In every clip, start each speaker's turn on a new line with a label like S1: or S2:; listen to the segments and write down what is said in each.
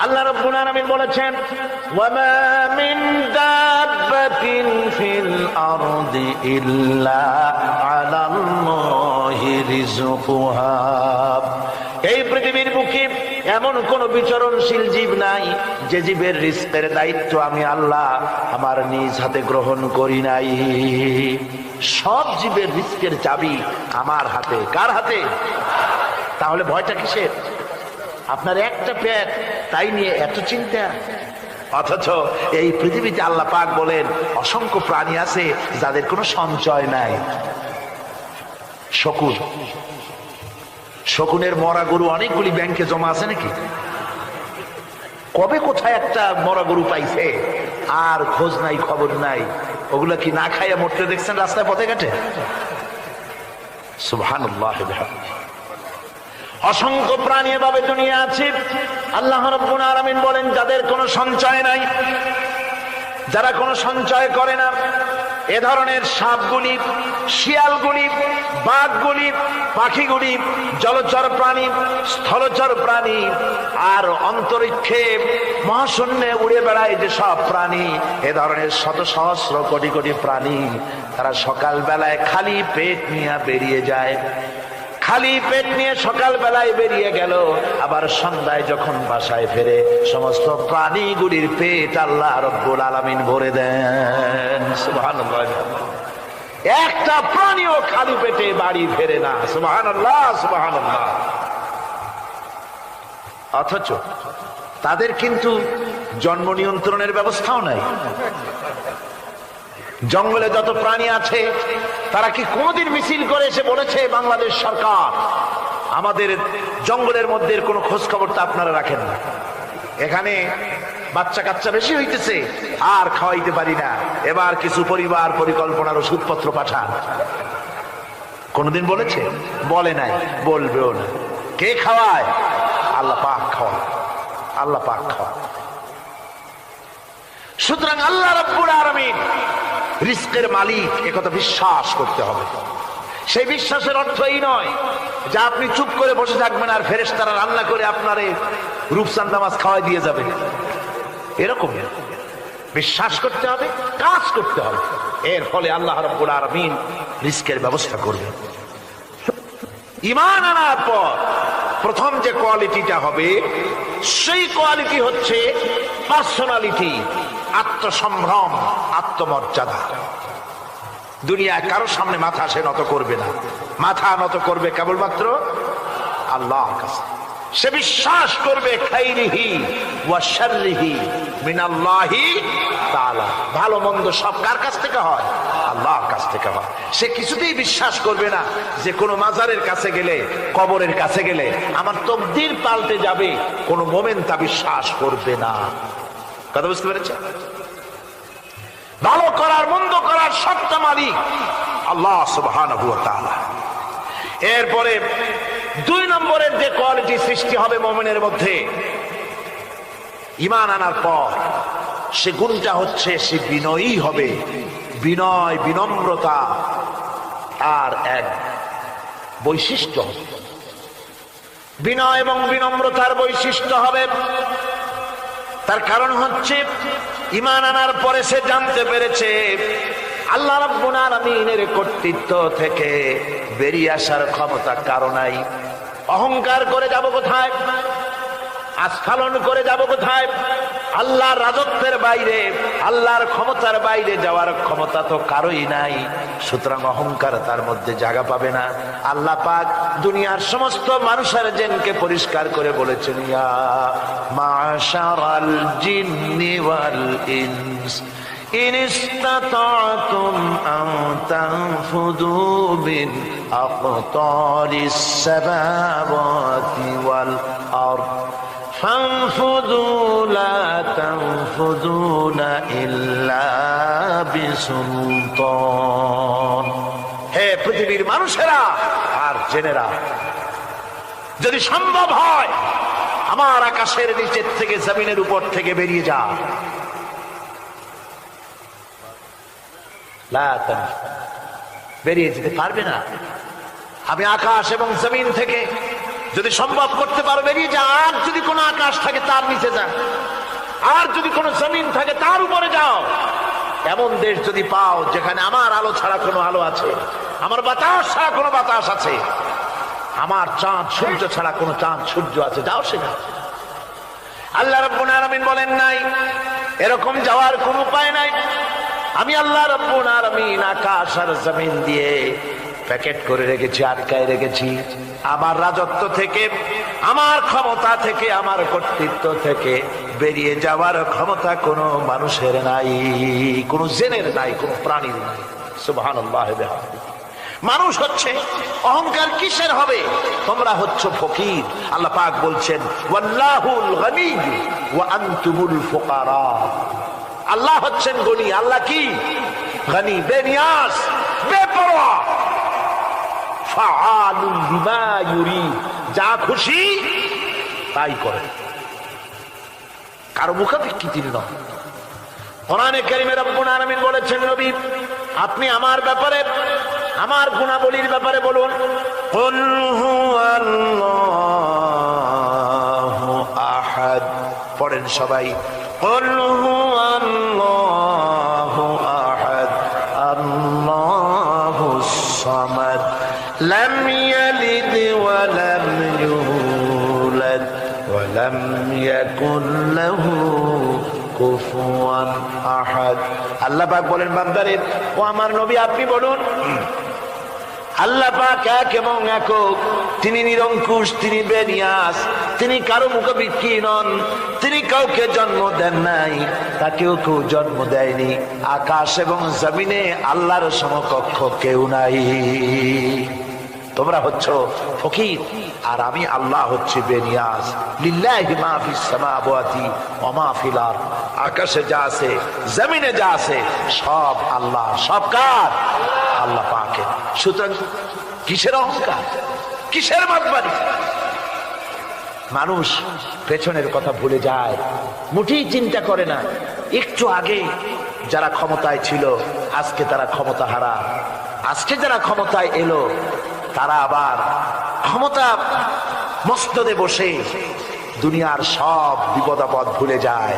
S1: আল্লাহ রাব্বুল আলামিন বলেছেন, ওয়ামা মিন দাব্বাতিন ফিল আরদি ইল্লা আলাল্লাহি রিজকুহা। এই পৃথিবীর বুকে এমন কোন বিচরণশীল জীব নাই যে জীবের রিজকের দায়িত্ব আমি আল্লাহ আমার নিজ হাতে গ্রহণ করি নাই। সব জীবের রিজকের চাবি আমার হাতে। কার হাতে? তাহলে ভয়টা কিসের? আপনার একটা পেট, তাই নিয়ে এত চিন্তা। অথচ এই পৃথিবীতে আল্লাহ পাক বলেন অসংখ্য প্রাণী আছে যাদের কোনো সঞ্চয় নাই। শকুন, শকুনের মরা গরু অনেকগুলি ব্যাংকে জমা আছে নাকি? কবে কোথায় একটা মরা গরু পাইছে আর খোঁজ নাই, খবর নাই। ওগুলা কি না খাইয়া মরতে দেখছেন রাস্তায় পথে ঘাটে? সুবহানাল্লাহ। অসংখ্য প্রাণী এভাবে দুনিয়া আছে। আল্লাহ রাব্বুল আলামিন বলেন যাদের কোনো সঞ্চয় নাই, যারা কোনো সঞ্চয় করে না, এ ধরনের সাপগুলি, শিয়ালগুলি, বাঘগুলি, পাখিগুলি, জলচর প্রাণী, স্থলচর প্রাণী আর অন্তরিক্ষে মহাশূন্যে উড়ে বেড়ায় যে সব প্রাণী, এ ধরনের শত সহস্র কোটি কোটি প্রাণী, তারা সকাল বেলায় খালি পেট নিয়ে বেরিয়ে যায়। খালি পেট নিয়ে সকাল বেলায় বেরিয়ে গেল, আবার সন্ধ্যায় যখন বাসায় ফেরে সমস্ত প্রাণীগুলির পেট আল্লাহ রাব্বুল আলামিন ভরে দেন। সুবহানাল্লাহ। একটা প্রাণীও খালি পেটে বাড়ি ফেরে না। সুবহানাল্লাহ, সুবহানাল্লাহ। অথচ তাদের কিন্তু জন্ম নিয়ন্ত্রণের ব্যবস্থাও নাই। জঙ্গলে যত প্রাণী আছে তারা কি কোনদিন মিছিল করে এসে বলেছে বাংলাদেশ সরকার আমাদের জঙ্গলের মধ্যে কোনো খোঁজ খবর তো আপনারা রাখেন না, এখানে বাচ্চা কাচ্চা বেশি হইতেছে আর খাওয়াইতে পারি না, এবার কিছু পরিবার পরিকল্পনার ওষুধপত্র পাঠান? কোনদিন বলেছে? বলে নাই, বলবেও না। কে খাওয়ায়? আল্লাহ পাক খাওয়ায়। আল্লাহ পাক খাওয়ায়। সুতরাং আল্লাহ রাব্বুল আলামিন রিজকের মালিক, একথা বিশ্বাস করতে হবে। সেই বিশ্বাসের অর্থ এই নয় যে আপনি চুপ করে বসে থাকবেন আর ফেরেশতারা রান্না করে আপনারে রূপচাঁদা মাছ খাওয়াই দিয়ে যাবে, এরকম বিশ্বাস করতে হবে, কাজ করতে হবে। এর ফলে আল্লাহ রাব্বুল আলামিন রিজকের ব্যবস্থা করবেন। ঈমান আনার পর প্রথম যে কোয়ালিটিটা হবে সেই কোয়ালিটি হচ্ছে পার্সোনালিটি, আত্মসম্ভ্রম, আত্মমর্যাদা। দুনিয়ায় কারোর সামনে মাথা সে নত করবে না, মাথা নত করবে কেবলমাত্র আল্লাহর কাছে। সে বিশ্বাস করবে খাইরিহি ওয়া শাররিহি মিনাল্লাহি তাআলা, ভালো মন্দ সব কার কাছ থেকে হয়? আল্লাহর কাছ থেকে হয়। সে কিছুতেই বিশ্বাস করবে না যে কোনো মাজারের কাছে গেলে, কবরের কাছে গেলে আমার তকদির পাল্টে যাবে। কোনো মোমেন তা বিশ্বাস করবে না। কথা বুঝতে পেরেছে? ভালো করার মন্দ করার সত্তা মালিক আল্লাহ সুবহানাহু ওয়া তাআলা। এরপরে দুই নম্বরের যে কোয়ালিটি সৃষ্টি হবে মুমিনের মধ্যে ঈমান আনার পর, সে গুণটা হচ্ছে সে বিনয়ী হবে। বিনয়, বিনম্রতা আর এক বৈশিষ্ট্য। বিনয় এবং বিনম্রতার বৈশিষ্ট্য হবে। তার কারণ হচ্ছে ঈমান আনার পরে সে জানতে পেরেছে আল্লাহ রাব্বুল আলামিনের কর্তৃত্ব থেকে বেরিয়ে আসার ক্ষমতা কারো নাই। অহংকার করে যাব কোথায়? আস্ফালন করে যাব কোথায়? আল্লাহর রাজত্বের বাইরে, আল্লাহর ক্ষমতার বাইরে যাওয়ার ক্ষমতা তো কারোই নাই। সুতরাং অহংকার তার মধ্যে জায়গা পাবে না। আল্লাহ পাক দুনিয়ার সমস্ত মানুষের জিনকে পরিষ্কার করে বলেছেন, ইয়া মাশারাল জিন্নি ওয়াল ইনস ইন ইসতাতা'তুম আন তানফুযু মিন আকতারিস সামাওয়াতি ওয়াল আরদ فانفذوا لا تنفذون إلا بسلطان। হে পৃথিবীর মানুষেরা আর জেনেরা, যদি সম্ভব হয় আমার আকাশের নিচের থেকে, জমিনের উপর থেকে বেরিয়ে যা। বেরিয়ে যেতে পারবে না। আমি আকাশ এবং জমিন থেকে যদি সম্ভব করতে পারো বেরিয়ে যা। আর যদি কোনো আকাশ থাকে তার নিচে যা, আর যদি কোনো জমিন থাকে তার উপরে যাও। এমন দেশ যদি পাও যেখানে আমার আলো ছাড়া কোনো আলো আছে, আমার বাতাস ছাড়া কোনো বাতাস আছে, আমার চাঁদ সূর্য ছাড়া কোনো চাঁদ সূর্য আছে, যাও সেখানে। আল্লাহ রাব্বুল আলামিন বলেন নাই এরকম যাওয়ার কোনো উপায় নাই। আমি আল্লাহ রাব্বুল আলামিন আকাশ আর জমিন দিয়ে প্যাকেট করে রেখেছি, আটকায় রেখেছি। আমার রাজত্ব থেকে, আমার ক্ষমতা থেকে, আমার কর্তৃত্ব থেকে বেরিয়ে যাওয়ার ক্ষমতা কোনো মানুষের নাই, কোনো জিনের নাই, কোনো প্রাণীর নাই। সুবহানাল্লাহ। মানুষ হচ্ছে অহংকার কিসের হবে? তোমরা হচ্ছ ফকির। আল্লাহ পাক বলছেন ওয়াল্লাহুল গনিয়্যু ওয়া আনতুমুল ফুকারা। আল্লাহ হচ্ছেন গনি। আল্লাহ কি? গনি, বেনিয়াস, বেপরোয়া। ফাআলুন বিমা ইউরিদ, যা খুশি তাই করে, কারো মুখাপেক্ষী তিনি নন। কোরআনে কারীমে রব্বুল আলামিন বলেছেন নবী আপনি আমার ব্যাপারে, আমার গুণাবলীর ব্যাপারে বলুন। কুল হুয়াল্লাহু আহাদ, পড়েন সবাই। কুল হুয়াল্লাহু আহাদ আল্লাহুস সামাদ লাম ইয়ালিদ ওয়া লাম ইউলাদ ওয়া লাম ইয়াকুল লাহু কুফুয়ান আহাদ। আল্লাহ পাক বলেন বান্দারে, ও আমার নবী আপনি বলুন আল্লাহ পাক এক এবং একক, তিনি নিরঙ্কুশ, তিনি বেনিয়াস, তিনি কারো মুখাপেক্ষী নন, তিনি কাউকে জন্ম দেন নাই, তাকেও কেউ জন্ম দেয়নি। আকাশ এবং জমিনে আল্লাহর সমকক্ষ কেউ নাই। তোমরা হচ্ছ ফকির আর আমি আল্লাহ হচ্ছি বেনিয়াস। লিল্লাহি মা ফিস সামাওয়াতি ওয়া মা ফিল আরদ, আকাশে যা আছে জমিনে যা আছে সব আল্লাহ। সব কার? আল্লাহ পাকের। সুতরাং কিসের অহংকার, কিসের মাতবাড়ি? মানুষ পেছনের কথা ভুলে যায়, মুঠেই চিন্তা করে না একটু আগে যারা ক্ষমতায় ছিল আজকে তারা ক্ষমতা হারা, আজকে যারা ক্ষমতায় এলো তারা আবার ক্ষমতা মস্তদে বসে দুনিয়ার সব বিপদ আপদ ভুলে যায়।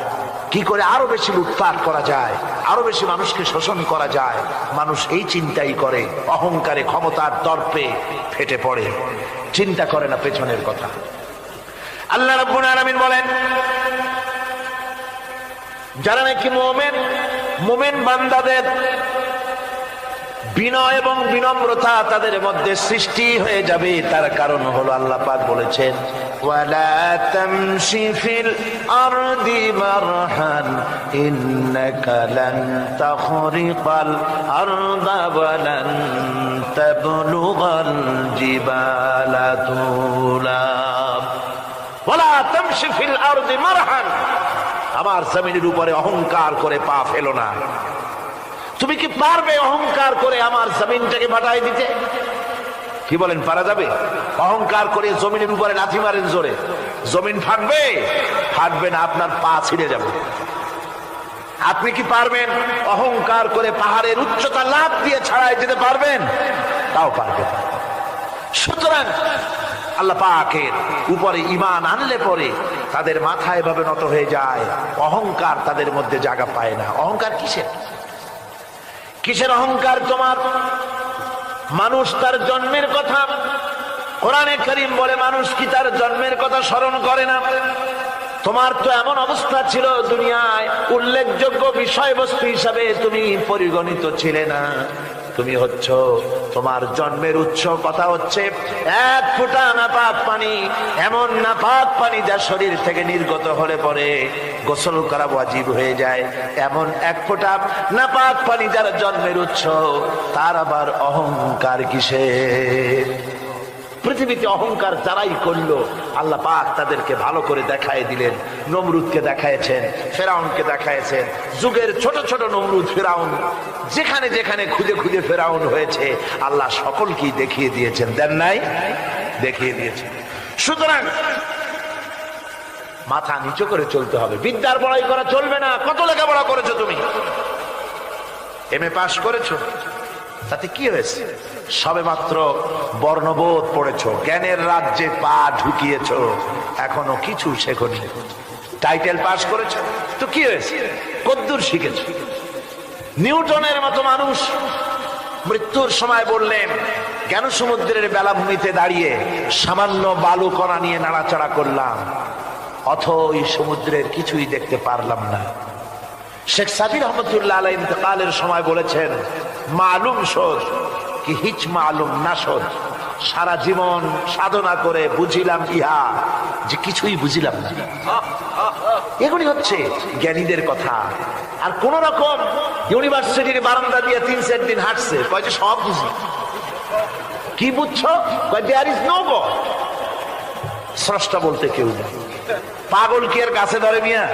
S1: কি করে আরো বেশি লুটপাট করা যায়, আরো বেশি মানুষকে শোষণ করা যায়, মানুষ এই চিন্তাই করে। অহংকারে, ক্ষমতার দর্পে ফেটে পড়ে, চিন্তা করে না পেছনের কথা। আল্লাহ রাব্বুল আলামিন বলেন যারা নাকি মুমিন বান্দাদের বিনয় এবং বিনম্রতা তাদের মধ্যে সৃষ্টি হয়ে যাবে, তার কারণ হলো আল্লাহ পাক বলেছেন ওয়ালা তামশি ফিল আরদি মারহান ইন্নাকা লান তাখরিকাল আরদা ওয়া লান তাবলুগাল জিবালা তুলা। ওয়ালা তামশি ফিল আরদি মারহান, আমার জমিনের উপরে অহংকার করে পা ফেলো না। তুমি কি পারবে অহংকার করে আমার জমিনটাকে ফাটাই দিতে? কি বলেন, পারা যাবে? অহংকার করে জমিনের উপরে লাথি মারেন জোরে, জমিন ফাটবে? ফাটবে না, আপনার পা ছিঁড়ে যাবে। আপনি কি পারবেন অহংকার করে পাহাড়ের উচ্চতা লাফ দিয়ে ছাড়াই যেতে পারবেন? তাও পারবেন। সুতরাং আল্লাহ পাকের উপরে ঈমান আনলে পরে তাদের মাথা এভাবে নত হয়ে যায়, অহংকার তাদের মধ্যে জায়গা পায় না। অহংকার কিসের? কিসের অহংকার তোমার? মানুষ তার জন্মের কথা, কোরআনে কারীম বলে মানুষ কি তার জন্মের কথা স্মরণ করে না? তোমার তো এমন অবস্থা ছিল দুনিয়ায় উল্লেখযোগ্য বিষয়বস্তু হিসাবে তুমি পরিগণিত ছিলে না। তুমি হচ্ছ, তোমার জন্মের উৎস কথা হচ্ছে এক ফোঁটা নাপাক পানি, এমন নাপাক পানি যা শরীর থেকে নির্গত হলে পরে গোসল করা ওয়াজিব হয়ে যায়। এমন এক ফোঁটা নাপাক পানি যার জন্মের উৎস, তার আবার অহংকার কিসের? পৃথিবীতে অহংকার যারাই করলো আল্লাহ পাক তাদেরকে ভালো করে দেখায় দিলেন। নমরুদকে দেখায়ছেন, ফেরাউনকে দেখায়ছেন, যুগের ছোট ছোট নমরুদ ফেরাউন যেখানে যেখানে খুঁজে খুঁজে ফেরাউন হয়েছে আল্লাহ সকলকেই দেখিয়ে দিয়েছেন। দেন নাই? দেখিয়ে দিয়েছেন। সুতরাং মাথা নিচু করে চলতে হবে, বিদ্যার বড়াই করা চলবে না। কত লেখাপড়া করেছো তুমি? এমএ পাস করেছো, তাতে কি হয়েছে? সবে মাত্র বর্ণবোধ পড়েছ, জ্ঞানের রাজ্যে পা ঢুকিয়েছ, এখনো কিছু শেখনি। টাইটেল পাস করেছ তো কি হয়েছে? কদ্দুর শিখেছ? নিউটনের মতো মানুষ মৃত্যুর সময় বললেন, কেন সমুদ্রের বেলাভূমিতে দাঁড়িয়ে সামান্য বালু কণা নিয়ে নাড়াচাড়া করলাম, অথই সমুদ্রের কিছুই দেখতে পারলাম না। শেখ সাবির রহমতুল্লাহ আলাইহি ইন্তেকালের সময় বলেছেন, মালুম শোধ কি হিচ মালুম না শোধ, সারা জীবন সাধনা করে বুঝিলাম ইহা যে কিছুই বুঝিলাম না। এগুলি হচ্ছে জ্ঞানীদের কথা। আর কোন রকম ইউনিভার্সিটির বারান্দা দিয়ে 3-4 দিন হাঁটছে, কয় যে সব বুঝি। কি বুঝছো? দেয়ার ইজ নো গড, স্রষ্টা বলতে কেউ নেই। পাগল কি আর গাছে ধরে মিয়া?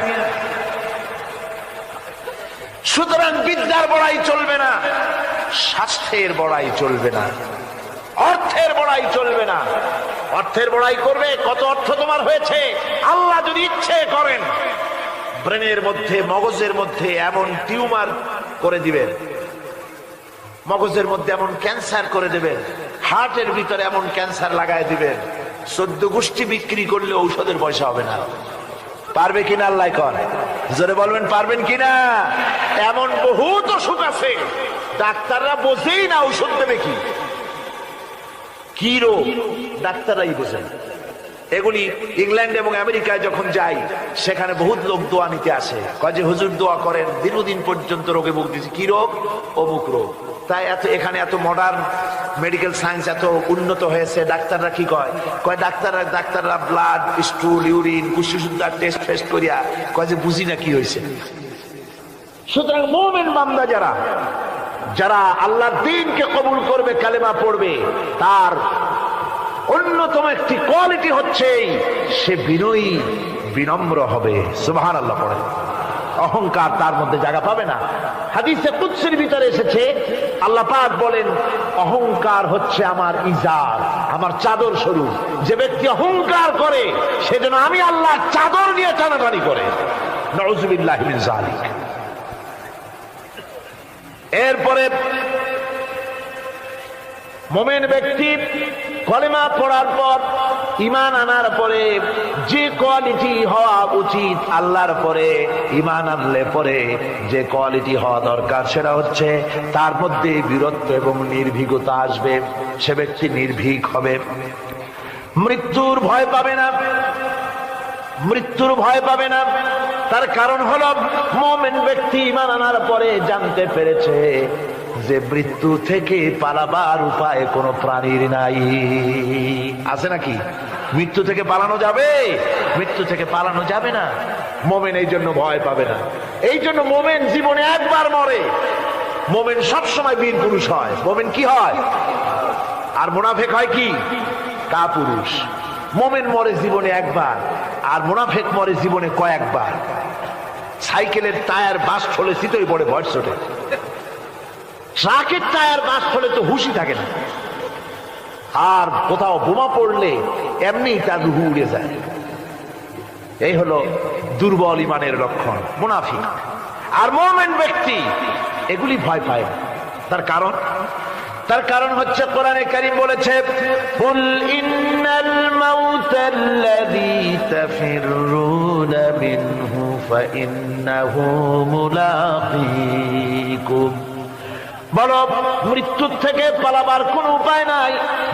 S1: সুতরাং বিদ্যার বড়াই চলবে না, স্বাস্থ্যের বড়াই চলবে না, অর্থের বড়াই চলবে না। অর্থের বড়াই করবে, কত অর্থ তোমার হয়েছে, আল্লাহ যদি ইচ্ছে করেন ব্রেনের মধ্যে, মগজের মধ্যে এমন টিউমার করে দিবেন, মগজের মধ্যে এমন ক্যান্সার করে দেবেন, হার্টের ভিতরে এমন ক্যান্সার লাগাই দিবেন, 14 গোষ্ঠী বিক্রি করলে ঔষধের পয়সা হবে না। পারবে কিনা আল্লাহ কর, জোরে বলবেন পারবেন কিনা? এমন বহুত অসুখ আছে ডাক্তাররা বোঝেই না ঔষধ দেবে কি, কি রোগ ডাক্তাররাই বোঝেন। এগুলি ইংল্যান্ড এবং আমেরিকায় যখন যাই, সেখানে বহুত লোক দোয়া নিতে আসে, কয় যে হুজুর দোয়া করেন, দীর্ঘদিন পর্যন্ত রোগে ভুগতেছি। কি রোগ? অমুক রোগ। তাই এখানে এত মডার্ন মেডিকেল সায়েন্স এত উন্নত হয়েছে, ডাক্তাররা কি কয়? কয় ডাক্তাররা ব্লাড, স্টুল, ইউরিন, কুষ্ঠশুদ্ধার টেস্ট ফেস্ট করিয়া কয় যে বুঝি না কি হয়েছে। সুতরাং মুমিন বান্দা যারা আল্লাহর দ্বীনকে কবুল করবে, কালেমা পড়বে, তার অন্যতম একটি কোয়ালিটি হচ্ছে সে বিনয়ী, বিনম্র হবে। সুবহানাল্লাহ পড়ে। অহংকার তার মধ্যে জায়গা পাবে না। হাদিসে কুদসির ভিতরে এসেছে, আল্লাহ পাক বলেন, অহংকার হচ্ছে আমার ইজার, আমার চাদর স্বরূপ। যে ব্যক্তি অহংকার করে সেজন্য আমি আল্লাহ চাদর নিয়ে টানাটানি করে। নাউযুবিল্লাহি মিন যালিক। এরপরে মুমিন ব্যক্তি কলেমা পড়ার পর, ঈমান আনার পরে যে কোয়ালিটি হওয়া উচিত, আল্লাহর পরে ঈমান আনলে পরে যে কোয়ালিটি হওয়া দরকার, সেটা হচ্ছে তার মধ্যে বীরত্ব এবং নির্ভীকতা আসবে। সে ব্যক্তি নির্ভীক হবে, মৃত্যুর ভয় পাবে না, মৃত্যুর ভয় পাবে না। তার কারণ হলো মুমিন ব্যক্তি ঈমান আনার পরে জানতে পেরেছে যে মৃত্যু থেকে পালাবার উপায় কোনো প্রাণীর নাই। আছে নাকি? মৃত্যু থেকে পালানো যাবে? মৃত্যু থেকে পালানো যাবে না। মুমিন এই জন্য ভয় পাবে না। এই জন্য মুমিন জীবনে একবার মরে, মুমিন সবসময় বীর পুরুষ হয়। মুমিন কি হয়? আর মুনাফিক হয় কি? কাপুরুষ। মুমিন মরে জীবনে একবার, আর মুনাফিক মরে জীবনে কয়েকবার। সাইকেলের টায়ার বাস্ট হলে শীতই পড়ে ভয় ছোটে, ট্রাকের টায়ার বাস্ট হলে তো হুশই থাকে না, আর কোথাও বোমা পড়লে এমনি তার রুহু উড়ে যায়। এই হলো দুর্বল ঈমানের লক্ষণ, মুনাফিক। আর মুমিন ব্যক্তি এগুলি ভয় পায় না। তার কারণ হচ্ছে কোরআনে কারীম বলেছে, কুল ইন্নাল মাউতাল্লাযী তাফিররুনা মিনহু ফাইন্নাহু মুলাকীকুম। বলো, মৃত্যুর থেকে পালাবার কোনো উপায় নাই।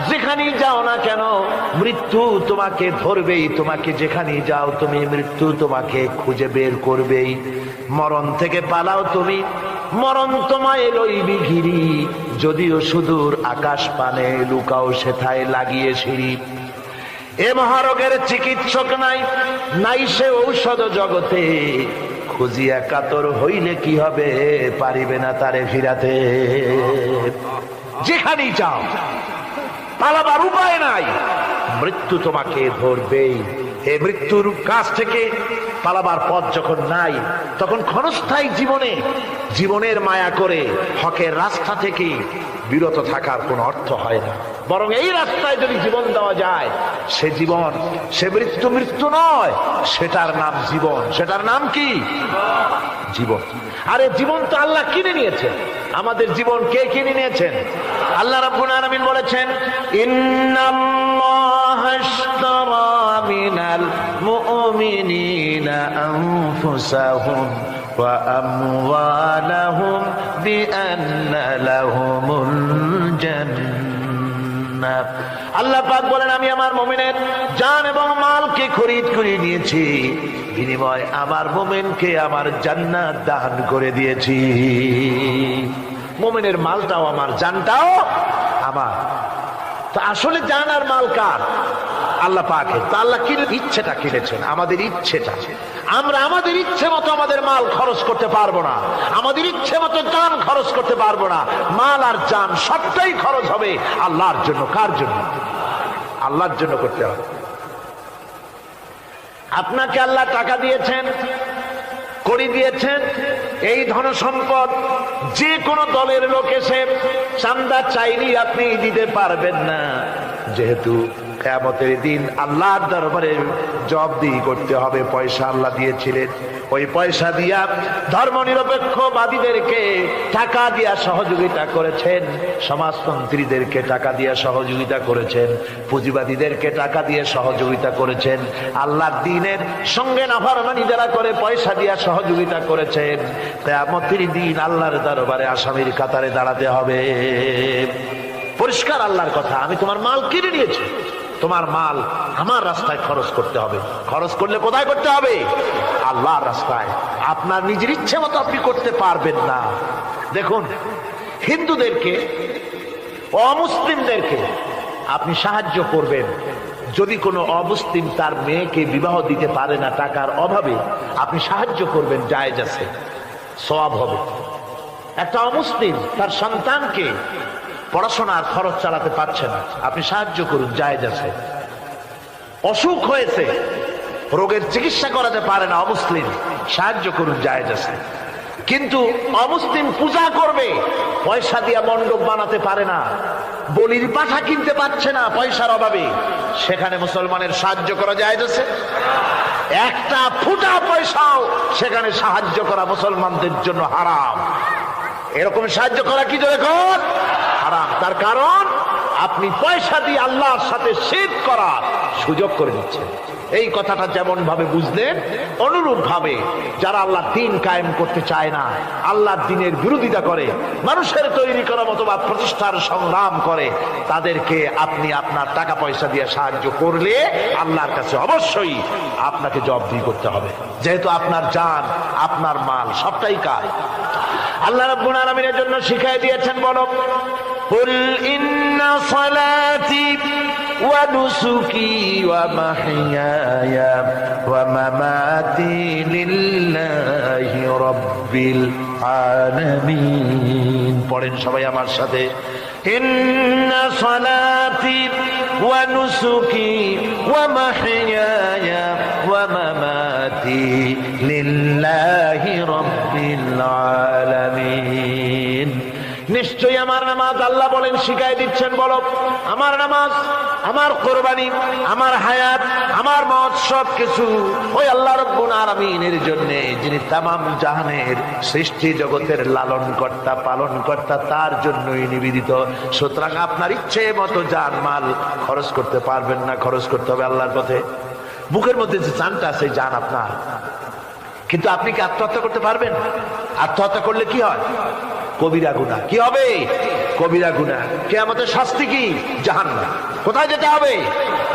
S1: যেখানেই যাও না কেন মৃত্যু তোমাকে ধরবেই। তোমাকে যেখানেই যাও তুমি, মৃত্যু তোমাকে খুঁজে বের করবেই। মরণ থেকে পালাও তুমি, মরণ তোমায় লইবি ঘিরি। যদিও সুদূর আকাশ পানে, লুকাও সেথায় লাগিয়ে সিঁড়ি। এ মহারোগের চিকিৎসক নাই, নাই সে ঔষধ জগতে। খুঁজিয়া কাতর হইলে কি হবে, পারিবে না তারে ফিরাতে। যেখানেই যাও পালাবার উপায় নাই, মৃত্যু তোমাকে ধরবেই। এই মৃত্যুর কাছ থেকে পালাবার পথ যখন নাই, তখন ক্ষণস্থায়ী জীবনের মায়া করে হকের রাস্তা থেকে বিরত থাকার কোনো অর্থ হয় না। বরং এই রাস্তায় যদি জীবন দেওয়া যায়, সে মৃত্যু নয়, সেটার নাম জীবন। সেটার নাম কি? জীবন। আরে জীবন তো আল্লাহ কিনে নিয়েছেন। আমাদের জীবন কে কিনে নিয়েছেন? আল্লাহ রাব্বুল আলামিন বলেছেন, ইন্নাল্লাহা আশতারা মিনাল মুমিনিনা আনফুসাহুম ওয়া আমওয়ালাহুম বিআন্না লাহুমুল জান্নাহ। আল্লাহ পাক বলেন, আমি আমার মুমিনের জান এবং মালকে খরিদ করে নিয়েছি, বিনিময়ে আমার মুমিনকে আমার জান্নাত দান করে দিয়েছি। মুমিনের মালটাও আমার, জানটাও আমার। তো আসলে জান আর মাল কার? আল্লাহ পাকের। তা আল্লাহ ইচ্ছেটা কিনেছেন, আমাদের ইচ্ছেটা। আমরা আমাদের ইচ্ছে মতো আমাদের মাল খরচ করতে পারবো না, আমাদের ইচ্ছে মতো জান খরচ করতে পারবো না। মাল আর জান সবটাই খরচ হবে আল্লাহর জন্য। কার জন্য? আল্লাহর জন্য করতে হবে। আপনাকে আল্লাহ টাকা দিয়েছেন, কড়ি দিয়েছেন, এই ধন সম্পদ যে কোনো দলের লোক এসে চাঁদা চাইলেই আপনি দিতে পারবেন না, যেহেতু কিয়ামতের দিন আল্লাহর দরবারে জবাবদিহি করতে হবে। পয়সা আল্লাহ দিয়েছিলেন, ওই পয়সা দিয়া ধর্মনিরপেক্ষবাদীদেরকে টাকা দিয়া সহযোগিতা করেছেন, সমাজতন্ত্রীদেরকে টাকা দিয়া সহযোগিতা করেছেন, পুঁজিবাদীদেরকে টাকা দিয়ে সহযোগিতা করেছেন, আল্লাহর দ্বীনের সঙ্গে নাফরমানি যারা করে পয়সা দিয়া সহযোগিতা করেছেন। কিয়ামতের দিন আল্লাহর দরবারে আসামির কাতারে দাঁড়াতে হবে। পরিষ্কার আল্লাহর কথা, আমি তোমার মাল কিনে নিয়েছি, তোমার মাল আমার রাস্তায় খরচ করতে হবে। খরচ করলে কোথায় করতে হবে? আল্লাহর রাস্তায়। আপনার নিজের ইচ্ছে মতো আপনি করতে পারবেন না। দেখুন, হিন্দুদেরকে, অমুসলিমদেরকে আপনি সাহায্য করবেন। যদি কোনো অমুসলিম তার মেয়েকে বিবাহ দিতে পারে না টাকার অভাবে, আপনি সাহায্য করবেন, জায়েজ আছে, সওয়াব হবে। একটা অমুসলিম তার সন্তানকে পড়াশোনার খরচ চালাতে পারছে না, আপনি সাহায্য করুন, জায়েজ আছে। অসুখ হয়েছে, রোগের চিকিৎসা করাতে পারে না অমুসলিম, সাহায্য করুন, জায়েজ আছে। কিন্তু অমুসলিম পূজা করবে, পয়সা দিয়া মণ্ডপ বানাতে পারে না, বলির পাঠা কিনতে পারছে না পয়সার অভাবে, সেখানে মুসলমানের সাহায্য করা জায়েজ আছে? একটা ফুটা পয়সাও সেখানে সাহায্য করা মুসলমানদের জন্য হারাম। এরকম সাহায্য করা কি জোরে কর? হারাম। তার কারণ আপনি পয়সা দিয়ে আল্লাহর সাথে শিরক করার সুযোগ করে দিচ্ছেন। এই কথাটা যেমন ভাবে বুঝলেন, অনুরূপ ভাবে যারা আল্লাহর দ্বীন কায়েম করতে চায় না, আল্লাহর দ্বীনের বিরোধিতা করে, মানুষের তৈরি করা মতবাদ প্রতিষ্ঠার সংগ্রাম করে, তাদেরকে আপনি আপনার টাকা পয়সা দিয়ে সাহায্য করলে আল্লাহর কাছে অবশ্যই আপনাকে জবাবদিহি করতে হবে, যেহেতু আপনার জান, আপনার মাল সবটাই কার। আল্লাহ রাব্বুল আলামিনের জন্য শিখাই দিয়েছেন, বলো, কুল ইন্না সালাতি ওয়া নুসুকি ওয়া মাহইয়ায়া ওয়া মামাতি লিল্লাহি রাব্বিল আলামিন। পড়েন সবাই আমার সাথে, ইন্না সালাতি ওয়া নুসুকি ওয়া মাহইয়ায়া ওয়া মামাতি লিল্লাহি রাব্বিল আলামিন। নিশ্চয়ই আমার নামাজ, আল্লাহ বলেন, শিখাই দিচ্ছেন, বলো, আমার নামাজ, আমার কোরবানি, আমার হায়াত, আমার মত সব কিছু ওই আল্লাহ রাব্বুল আলামিনের জন্য, যিনি তামাম জাহানের সৃষ্টি জগতের লালন কর্তা, পালন কর্তা, তার জন্যই নিবেদিত। সুতরাং আপনার ইচ্ছে মতো জান মাল খরচ করতে পারবেন না, খরচ করতে হবে আল্লাহর পথে। বুকের মধ্যে যে জানটা আছে, জান আপনার, কিন্তু আপনি কি আত্মহত্যা করতে পারবেন? আত্মহত্যা করলে কি হয়? কবিরা গুনাহ। কি হবে? কবিরা গুনাহ। কিয়ামতের শাস্তি কি? জাহান্নাম। কোথায় যেতে হবে?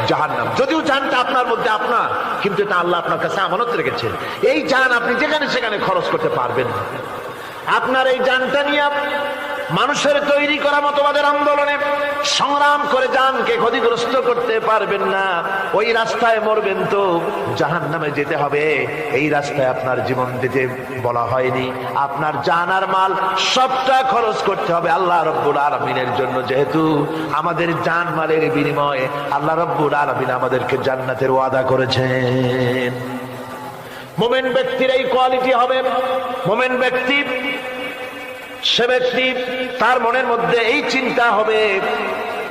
S1: জাহান্নাম। যদিও জানটা আপনার মধ্যে আপনার, কিন্তু এটা আল্লাহ আপনার কাছে আমানত রেখেছেন। এই জান আপনি যেখানে সেখানে খরচ করতে পারবেন না। আপনার এই জানটা নিয়ে মানুষের তৈরি করা মতবাদের আন্দোলনে সংগ্রাম করে জানকে ক্ষতিগ্রস্ত করতে পারবেন না। ওই রাস্তায় মরবেন তো জাহান্নামে যেতে হবে। এই রাস্তায় আপনার জীবন দিতে বলা হয়নি। আপনার জান আর মাল সবটা খরচ করতে হবে আল্লাহ রব্বুল আলামিনের জন্য। যেহেতু আমাদের জান মালের বিনিময়ে আল্লাহ রব্বুল আলামিন আমাদেরকে জান্নাতের ওয়াদা করেছেন। মুমিন ব্যক্তির এই কোয়ালিটি হবে। মুমিন ব্যক্তি, সে ব্যক্তি তার মনের মধ্যে এই চিন্তা হবে,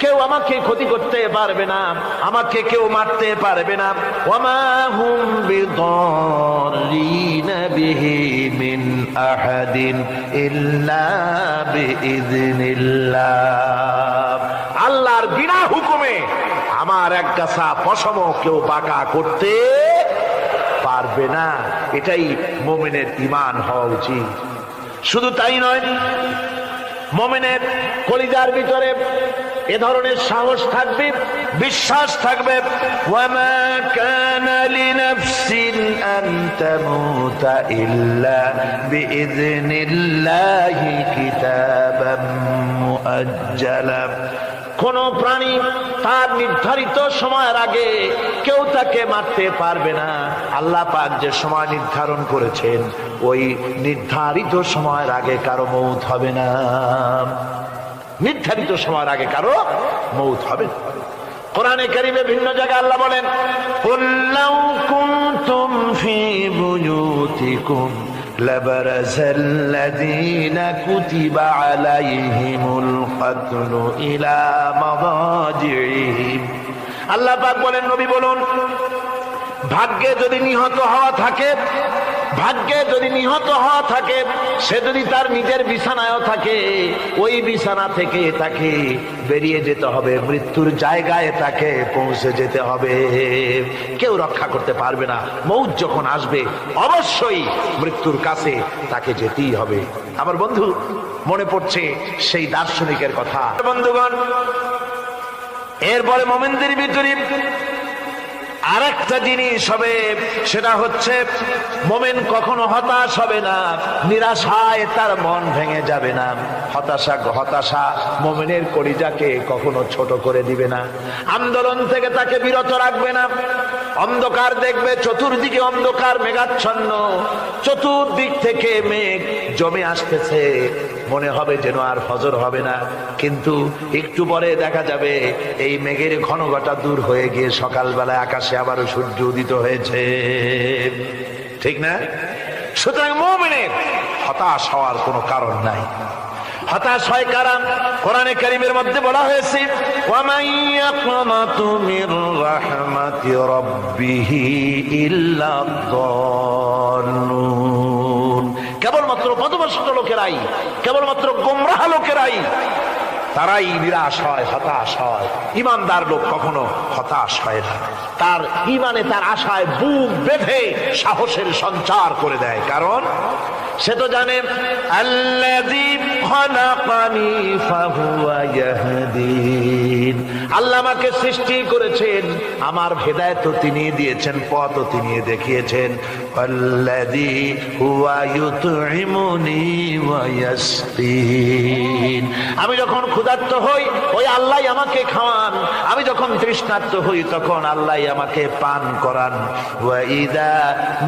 S1: কেউ আমাকে ক্ষতি করতে পারবে না, আমাকে কেউ মারতে পারবে না। ওয়ামা হুম বিদাররিনা বিহি মিন আহাদিন ইল্লা বিইذনিল্লাহ। আল্লাহর বিনা হুকুমে আমার এক গাছা পশম কেউ বাঁকা করতে পারবে না। এটাই মুমিনের ঈমান হওয়া উচিত। শুধু তাই নয়, মুমিনের কলিজার ভিতরে এ ধরনের সাহস থাকবে, বিশ্বাস থাকবে। ওয়ামা কানা লিনাফসিন আন তামুতা ইল্লা বিইذনিল্লাহি কিতাবাম মুআজ্জালা। কোন প্রাণী তার নির্ধারিত সময়ের আগে কেউ তাকে মারতে পারবে না। আল্লাহ পাক যে সময় নির্ধারণ করেছেন ওই নির্ধারিত সময়ের আগে কারো মৌত হবে না। নির্ধারিত সময়ের আগে কারো মৌত হবে না। কোরআনে কারীমে ভিন্ন জায়গায় আল্লাহ বলেন, কুল লাউ কুনতুম ফি বুয়ুতিকুম লাবারাযাল্লাযীনা কুতিবা আলাইহিমুল কাতলু ইলা মাদাজিহিম। আল্লাহ পাক বলেন, নবী বলুন, ভাগ্যে যদি নিহত হওয়া থাকে, ভাগ্যে যদি নিহত হওয়া থাকে, সে যদি তার নিজের বিছানায়ও থাকে, ওই বিছানা থেকে তাকে বেরিয়ে যেতে হবে, মৃত্যুর জায়গায় তাকে পৌঁছে যেতে হবে। কেউ রক্ষা করতে পারবে না। মৌত যখন আসবে অবশ্যই মৃত্যুর কাছে তাকে যেতেই হবে। আমার বন্ধু, মনে পড়ছে সেই দার্শনিকের কথা। বন্ধুগণ, এরপরে মুমিনদের ভিতরে আরেকটা জিনিস হবে, সেটা হচ্ছে মুমিন কখনো হতাশ হবে না, নিরাশায় তার মন ভেঙে যাবে না। হতাশা মুমিনের কলিজাকে কখনো ছোট করে দিবে না, আন্দোলন থেকে তাকে বিরত রাখবে না। অন্ধকার দেখবে, চতুর্দিকে অন্ধকার মেঘাচ্ছন্ন, চতুর্দিক থেকে মেঘ জমে আসতেছে, মনে হবে যেন আর ফজর হবে না। কিন্তু একটু পরে দেখা যাবে এই মেঘের ঘনঘটা দূর হয়ে গিয়ে সকালবেলায় আকাশে আবারও সূর্য উদিত হয়েছে। ঠিক না? সুতরাং মুমিনের হতাশ হওয়ার কোনো কারণ নাই। হতাশ হয় কারা? কোরআনে কারীমের মধ্যে বলা হয়েছে, ওয়ামান ইয়াকনাতু মির রাহমাতি রাব্বিহি ইল্লা যাল্লুন। কেবলমাত্র পথভ্রষ্ট লোকেরাই, কেবলমাত্র গোমরাহ লোকেরাই তারাই নিরাশ হয়, হতাশ হয়। ঈমানদার লোক কখনো হতাশ হয় না। তার ঈমানে, তার আশায় বুক বেঁধে সাহসের সঞ্চার করে দেয়। কারণ সে তো জানে, আল্লাযী খালাকানি ফাহুয়া ইয়াহদিন। আল্লাহ আমাকে সৃষ্টি করেছেন, আমার হেদায়েত তিনি দিয়েছেন, পথ তিনি দেখিয়েছেন। আল্লাযী হুয়া ইউতঈমুনি ওয়া ইয়াসকিন। আমি যখন ক্ষুধার্ত হই, ওই আল্লাহই আমাকে খাওয়ান। আমি যখন তৃষ্ণার্ত হই, তখন আল্লাহই আমাকে পান করান। ওয়া ইযা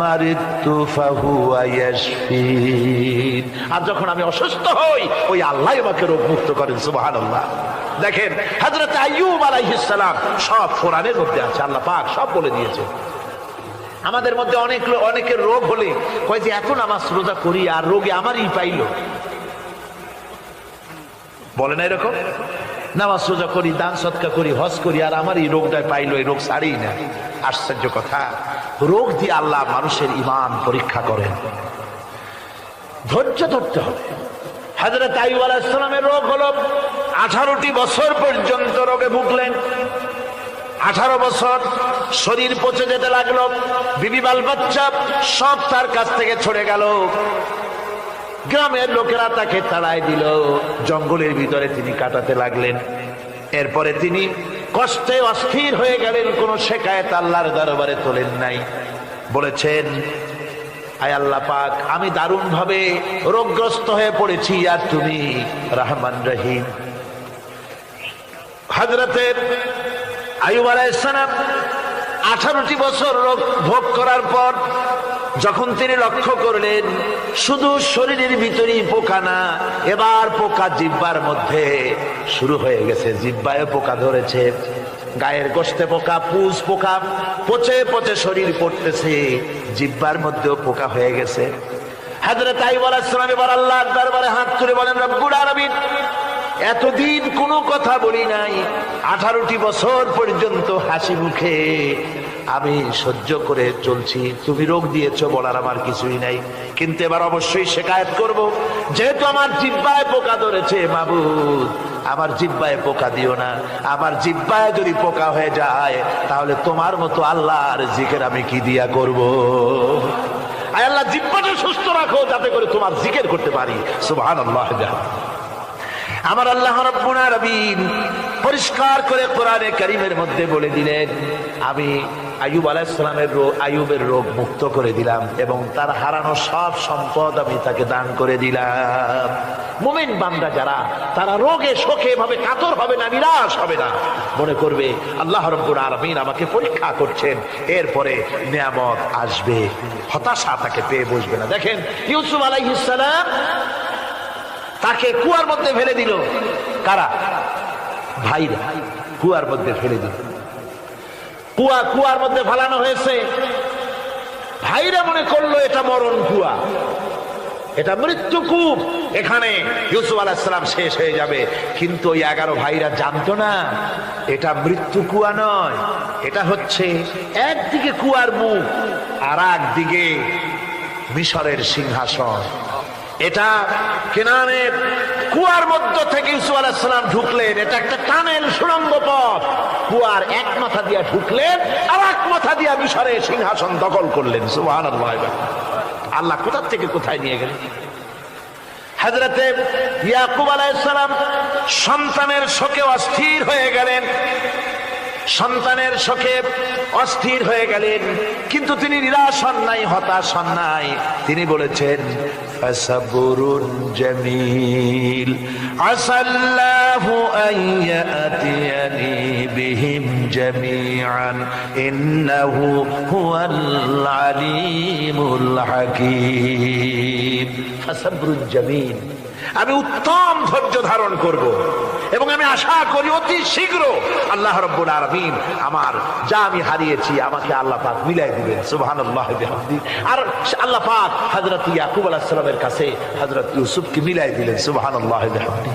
S1: মারিদতু ফাহুয়া ইয়াশফিন। আর যখন আমি অসুস্থ হই, ওই আল্লাহই আমাকে রোগ মুক্ত করেন। সুবহানাল্লাহ। দেখেন, হযরত আইয়ুব আলাইহিস সালাম সব কোরআনের মধ্যে আছে, আল্লাহ পাক সব বলে দিয়েছে। আমাদের মধ্যে অনেকের রোগ হলে কয় যে এত নামাজ রোজা করি আর রোগে আমারই পাইল। বলে না এরকম? নামাজ রোজা করি, দান সদকা করি, হজ করি, আর আমার এই রোগটা পাইলো, এই রোগ সারেই না। আশ্চর্য কথা, রোগ দিয়ে আল্লাহ মানুষের ঈমান পরীক্ষা করেন। ধৈর্য ধরতে হবে। হযরত আইয়ুব আলাইহিস সালামের রোগ হলো, 18টি বছর পর্যন্ত রোগে ভুগলেন। 18 বছর শরীর পচে যেতে লাগলো, বিবি বাল বাচ্চা সব তার কাছ থেকে ছড়ে গেল। গ্রামের লোকেরা তাকে তাড়ায় দিল, জঙ্গলের ভিতরে তিনি কাটাতে লাগলেন। এরপরে তিনি কষ্টে অস্থির হয়ে গেলেন, কোন শেকায়েত আল্লাহর দরবারে তোলেন নাই। বলেছেন, আয় আল্লাহ পাক, আমি দারুণ ভাবে রোগগ্রস্ত হয়ে পড়েছি, আর তুমি রহমান রহিম। হযরতে আইয়ুব আলাইহিস সালাম 18টি বছর রোগ ভোগ করার পর যখন তিনি লক্ষ্য করলেন শুধু শরীরের ভিতরেই পোকা না, এবার পোকা জিহ্বার মধ্যে শুরু হয়ে গেছে, জিহ্বায় পোকা ধরেছে, গায়ের গোশতে পোকা, পুষ পোকা, পচে পচে শরীর পড়তেছে, জিহ্বার মধ্যেও পোকা হয়ে গেছে। হযরত আইয়ুব আলাইহিস সালাম এবার আল্লাহর দরবারে হাত তুলে বলেন, রব্বুল আলামিন, এতদিন কোনো কথা বলি নাই, 18টি বছর পর্যন্ত হাসি মুখে আমি সহ্য করে চলছি, তুমি রোগ দিয়েছো বলার আমার কিছুই নাই, কিন্তু এবার অবশ্যই শিকায়েত করব, যেহেতু আমার জিহ্বায় পোকা ধরেছে, মাবুদ আমার জিহ্বায় পোকা দিও না, আমার জিহ্বায় যদি পোকা হয়ে যায় তাহলে তোমার মতো আল্লাহর জিকির আমি কি দিয়া করব? আয় আল্লাহ, জিহ্বাটা সুস্থ রাখো যাতে করে তোমার জিকির করতে পারি। সুবহানাল্লাহ। আমার আল্লাহ রাব্বুল আলামিন পরিষ্কার করে কোরআনে কারীমের মধ্যে বলে দিলেন, আমি আইয়ুব আলাইহিস সালামের আইয়ুবের রোগ মুক্ত করে দিলাম এবং তার হারানো সব সম্পদ আমি তাকে দান করে দিলাম। মুমিন বান্দা যারা, তারা রোগে শোকে ভাবে কাতর হবে না, নিরাশ হবে না, মনে করবে আল্লাহ রাব্বুল আলামিন আমাকে পরীক্ষা করছেন, এরপরে নিয়ামত আসবে, হতাশা তাকে পেয়ে বসবে না। দেখেন ইউসুফ আলাইহিস সালাম তাকে কুয়ার মধ্যে ফেলে দিল, কারা? ভাইরা কুয়ার মধ্যে ফেলে দিল, কুয়ার মধ্যে ফেলানো হয়েছে। ভাইরা মনে করলো এটা মরণ কুয়া, এটা মৃত্যু কূপ, এখানে ইউসুফ আলাইহিস সালাম শেষ হয়ে যাবে। কিন্তু ওই 11 ভাইরা জানতো না এটা মৃত্যু কুয়া নয়, এটা হচ্ছে একদিকে কুয়ার মুখ আর একদিকে মিশরের সিংহাসন। এটা কেনানের কুয়ার মধ্য থেকে ইউসুফ আলাইহিস সালাম ঢুকলেন, এটা একটা টানেল, সুড়ঙ্গ পথ, কুয়ার এক মাথা দিয়া ঢুকলেন আর এক মাথা দিয়া মিশরের সিংহাসন দখল করলেন। সুবহানাল্লাহ। আল্লাহ কোথা থেকে কোথায় নিয়ে গেলেন। হযরতে ইয়াকুব আলাইহিস সালাম সন্তানের শোকে অস্থির হয়ে গেলেন, সন্তানের শোকে অস্থির হয়ে গেলেন, কিন্তু তিনি নিরাশ হন নাই, হতাশ হন নাই। তিনি বলেছেন, ফাসাবরুন জামিল আসাল্লাহু আইয়াতিয়ানি বিহিম জামিআন ইন্নাহু হুয়াল আলিমুল হাকীম। ফাসাবরুন জামিল, আমি উত্তম ধৈর্য ধারণ করব এবং আমি আশা করি অতি শীঘ্র আল্লাহ রাব্বুল আলামিন আমার যা আমি হারিয়েছি আমাকে আল্লাহ পাক মিলাই দিবেন। সুবহানাল্লাহ বিহামদি। আর আল্লাহ পাক হযরত ইয়াকুব আলাইহিস সালামের কাছে হযরত ইউসুফকে মিলাই দিলেন। সুবহানাল্লাহ বিহামদি।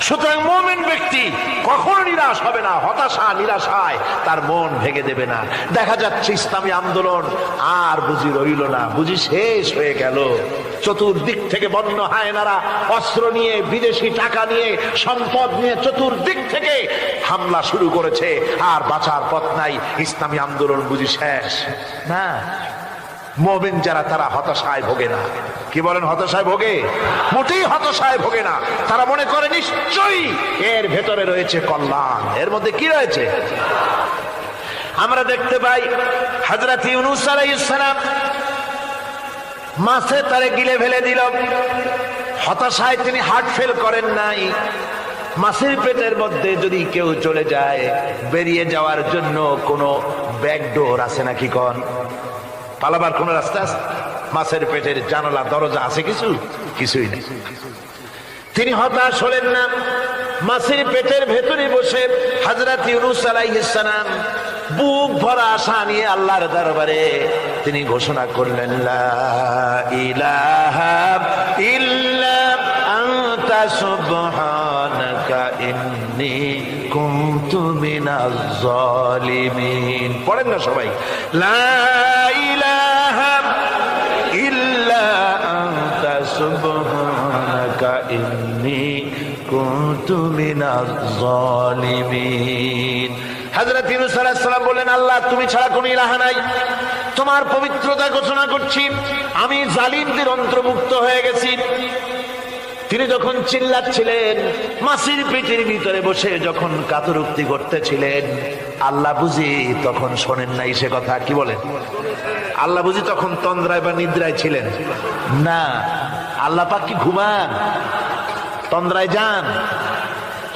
S1: সুতরাং মুমিন ব্যক্তি কখনো নিরাশ হবে না, হতাশা নিরাশায় তার মন ভেঙে দেবে না। দেখা যাচ্ছে ইসলামী আন্দোলন আর বুঝি রইল না, বুঝি শেষ হয়ে গেল। চতুর্দিক থেকে বন্য হায়নারা অস্ত্র নিয়ে, বিদেশি টাকা নিয়ে, সম্পদ নিয়ে চতুর্দিক থেকে হামলা শুরু করেছে, আর বাঁচার পথ নাই। ইসলামী আন্দোলন বুঝি শেষ না। মুমিন যারা, তারা হতাশায় ভোগে না। কি বলেন, হতাশায় ভোগে? মোটেই হতাশায় ভোগে না। তারা মনে করে নিশ্চয়ই এর ভেতরে রয়েছে কল্যাণ। এর মধ্যে কি রয়েছে? আমরা দেখতে পাই হযরত ইউনূস আলাইহিস সালাম মাছে তারে গিলে ফেলে দিল। হতাশায় তিনি হার্ট ফেল করেন নাই। মাছের পেটের মধ্যে যদি কেউ চলে যায়, বেরিয়ে যাওয়ার জন্য কোনো ব্যাকডোর আছে নাকি? পালাবার কোন রাস্তা আছে? মাছের পেটের জানালা দরজা আছে কিছু? কিছুই নেই। তিনি হতাশ হলেন না। মাছের পেটের ভেতরে বসে হযরত ইউনূস আলাইহিস সালাম বুক ভরা আশা নিয়ে আল্লাহর দরবারে তিনি ঘোষণা করলেন, লা ইলাহা ইল্লা আনতা সুবহানাকা ইন্নী কুনতু মিনাজ জালিমিন। পড়েন না সবাই, লা ইলাহা ইল্লা আনতা সুবহানাকা ইন্নী কুনতু মিনাজ জালিমিন। হযরত ইউনূস আলাইহিস সালাম বললেন, আল্লাহ তুমি ছাড়া কোনো ইলাহ নাই, তোমার পবিত্রতা ঘোষণা করছি, আমি জালিমদের অন্তর্ভুক্ত হয়ে গেছি। তিনি যখন চিল্লাচ্ছিলেন, মাছের পেটের ভিতরে বসে যখন কাতরুক্তি করতেছিলেন, আল্লাহ বুঝি তখন শোনেন নাই সে কথা? কি বলেন? আল্লাহ বুঝি তখন তন্দ্রায় বা নিদ্রায় ছিলেন না? আল্লাহ পাক কি ঘুমান? তন্দ্রায় যান?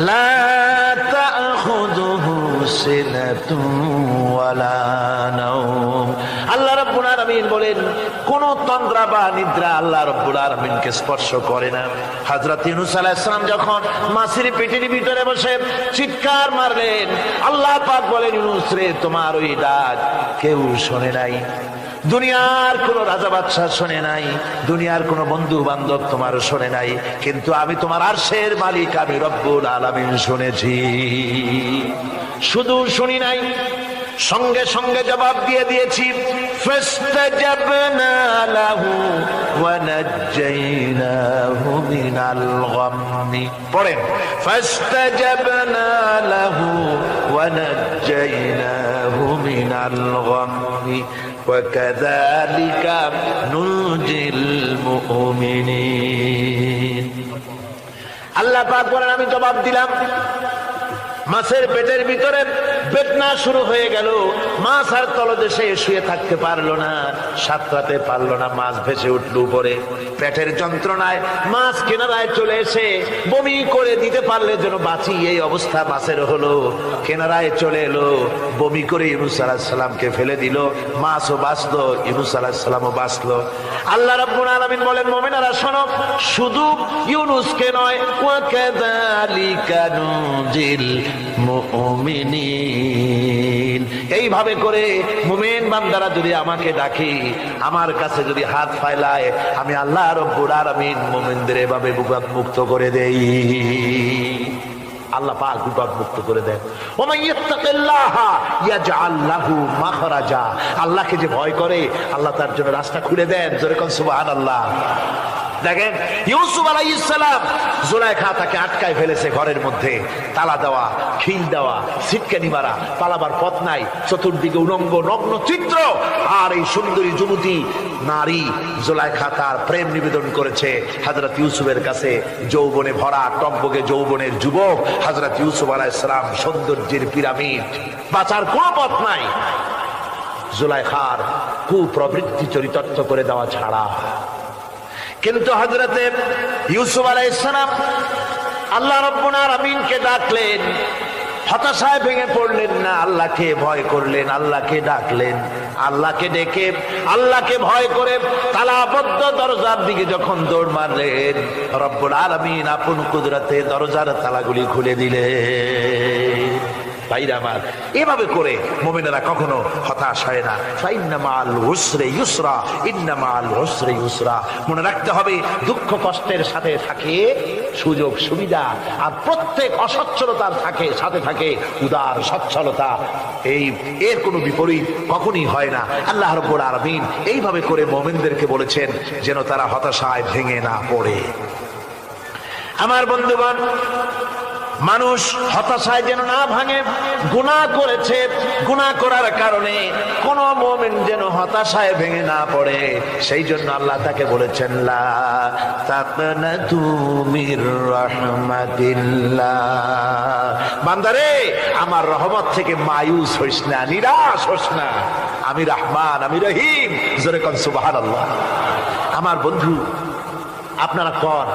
S1: লা তাখুযুহু সিনাতুন ওয়ালা নাওম। আল্লাহ রাব্বুল আলামিন বলেন কোন তন্দ্রা বা নিদ্রা আল্লাহ রাব্বুল আলামিনকে স্পর্শ করে না। হযরত ইউনূস আলাইহিস সালাম যখন মাছের পেটের ভিতরে বসে চিৎকার মারলেন, আল্লাহ পাক বলেন, ইউনূস রে, তোমার ওই ডাক কেউ শোনে নাই, দুনিয়ার কোন রাজা বাদশাহ শোনে নাই, দুনিয়ার কোন বন্ধু বান্ধব তোমার শোনে নাই, কিন্তু আমি তোমার আরশের মালিক আমি রব্বুল আলামিন শুনেছি। শুধু শুনি নাই, সঙ্গে সঙ্গে জবাব দিয়ে দিয়েছি। ফাস্তাজাবনা লাহু ওয়া নাজ্জাইনাহু মিনাল গাম্মি। পড়েন, ফাস্তাজাবনা লাহু ওয়া নাজ্জাইনাহু মিনাল গাম্মি ওয়া কাযালিকা নুনজিল মুমিনিন। আল্লাহ পাক বলেন আমি জবাব দিলাম। মাছের পেটের ভিতরে বেদনা শুরু হয়ে গেল, মাছ আর তলদেশে শুয়ে থাকতে পারলো না, সাঁতরাতে পারলো না, মাছ ভেসে উঠলো উপরে। পেটের যন্ত্রণায় মাছ কিনারায় চলে এসে বমি করে দিতে পারলে যেন বাঁচি, এই অবস্থা মাছের হলো। কিনারায় চলে এলো, বমি করে ইউনূস আলাইহিস সালামকে ফেলে দিল, মাছও বাঁচলো, ইউনূস আলাইহিস সালামও বাঁচলো। আল্লাহ রাব্বুল আলামিন বলেন, মুমিনেরা শোনো, শুধু ইউনূসকে নয়, ওয়া কাযালিকা নুনজিল মুমিনিন। এইভাবে করে মুমিন বান্দারা যদি আমাকে ডাকে, আমার কাছে যদি হাত ফাইলায়, আমি আল্লাহ রাব্বুল আলামিন মুমিনদের এভাবে বিপদ মুক্ত করে দেই। আল্লাহ পাক বিপদ মুক্ত করে দেন। ওমান ইয়াত্তাকিল্লাহা ইয়াজআল লাহু মাখরাজা। আল্লাহকে যে ভয় করে আল্লাহ তার জন্য রাস্তা খুলে দেন। জোরে কোন সুবহানাল্লাহ। দেখেন ইউসুফ আলাইহিস সালাম, জুলাইখা তাকে আটকায় ফেলেছে ঘরের মধ্যে, তালা দেওয়া, খিল দেওয়া, সিটকানি মারা, পালাবার পথ নাই, চতুর্দিকে উলঙ্গ নগ্ন চিত্র। আর এই সুন্দরী যুবতী নারী জুলাইখা তার প্রেম নিবেদন করেছে হযরত ইউসুফের কাছে। যৌবনে ভরা, টকবগে যৌবনের যুবক হযরত ইউসুফ আলাইহিস সালাম, সৌন্দর্যের পিরামিড, বাঁচার কোনো পথ নাই জুলাইখার কুপ্রবৃত্তি চরিতার্থ করে দেওয়া ছাড়া। কিন্তু হযরতে ইউসুফ আলাইহিস সালাম আল্লাহ রাব্বুল আলামিনকে ডাকলেন, হতাশায় ভেঙে পড়লেন না, আল্লাহকে ভয় করলেন, আল্লাহকে ডাকলেন। আল্লাহকে ডেকে, আল্লাহকে ভয় করে তালাবদ্ধ দরজার দিকে যখন দৌড় মারলেন, রব্বুল আলামিন আপন কুদরতে দরজার তালাগুলি খুলে দিলেন। ভাইরা আমার, এভাবে করে মুমিনেরা কখনো হতাশ হয় না। ফাইন্না মাআল উসরি ইউসরা, ইন্না মাআল উসরি ইউসরা। মনে রাখতে হবে, দুঃখ কষ্টের সাথে থাকে সুযোগ সুবিধা, আর প্রত্যেক অসচ্ছলতার সাথে থাকে উদার সচ্ছলতা। এর কোনো বিপরীত কখনই হয় না। আল্লাহ রাব্বুল আলামিন এইভাবে করে মুমিনদেরকে বলেছেন যেন তারা হতাশায় ভেঙে না পড়ে। আমার বন্ধুগণ, মানুষ হতাশায় যেন না ভাঙে। গুনাহ করেছে, গুনাহ করার কারণে কোন মুমিন যেন হতাশায় ভেঙে না পড়ে, সেই জন্য আল্লাহ তাকে বলেছেন, লা তাকনাতু মির রাহমাতিল্লাহ। বান্দারে, আমার রহমত থেকে মায়ুস হইস না, নিরাশ হইস না, আমি রহমান, আমি রহিম। জোরে কোন সুবহানাল্লাহ। আমার বন্ধু, আপনারা কোন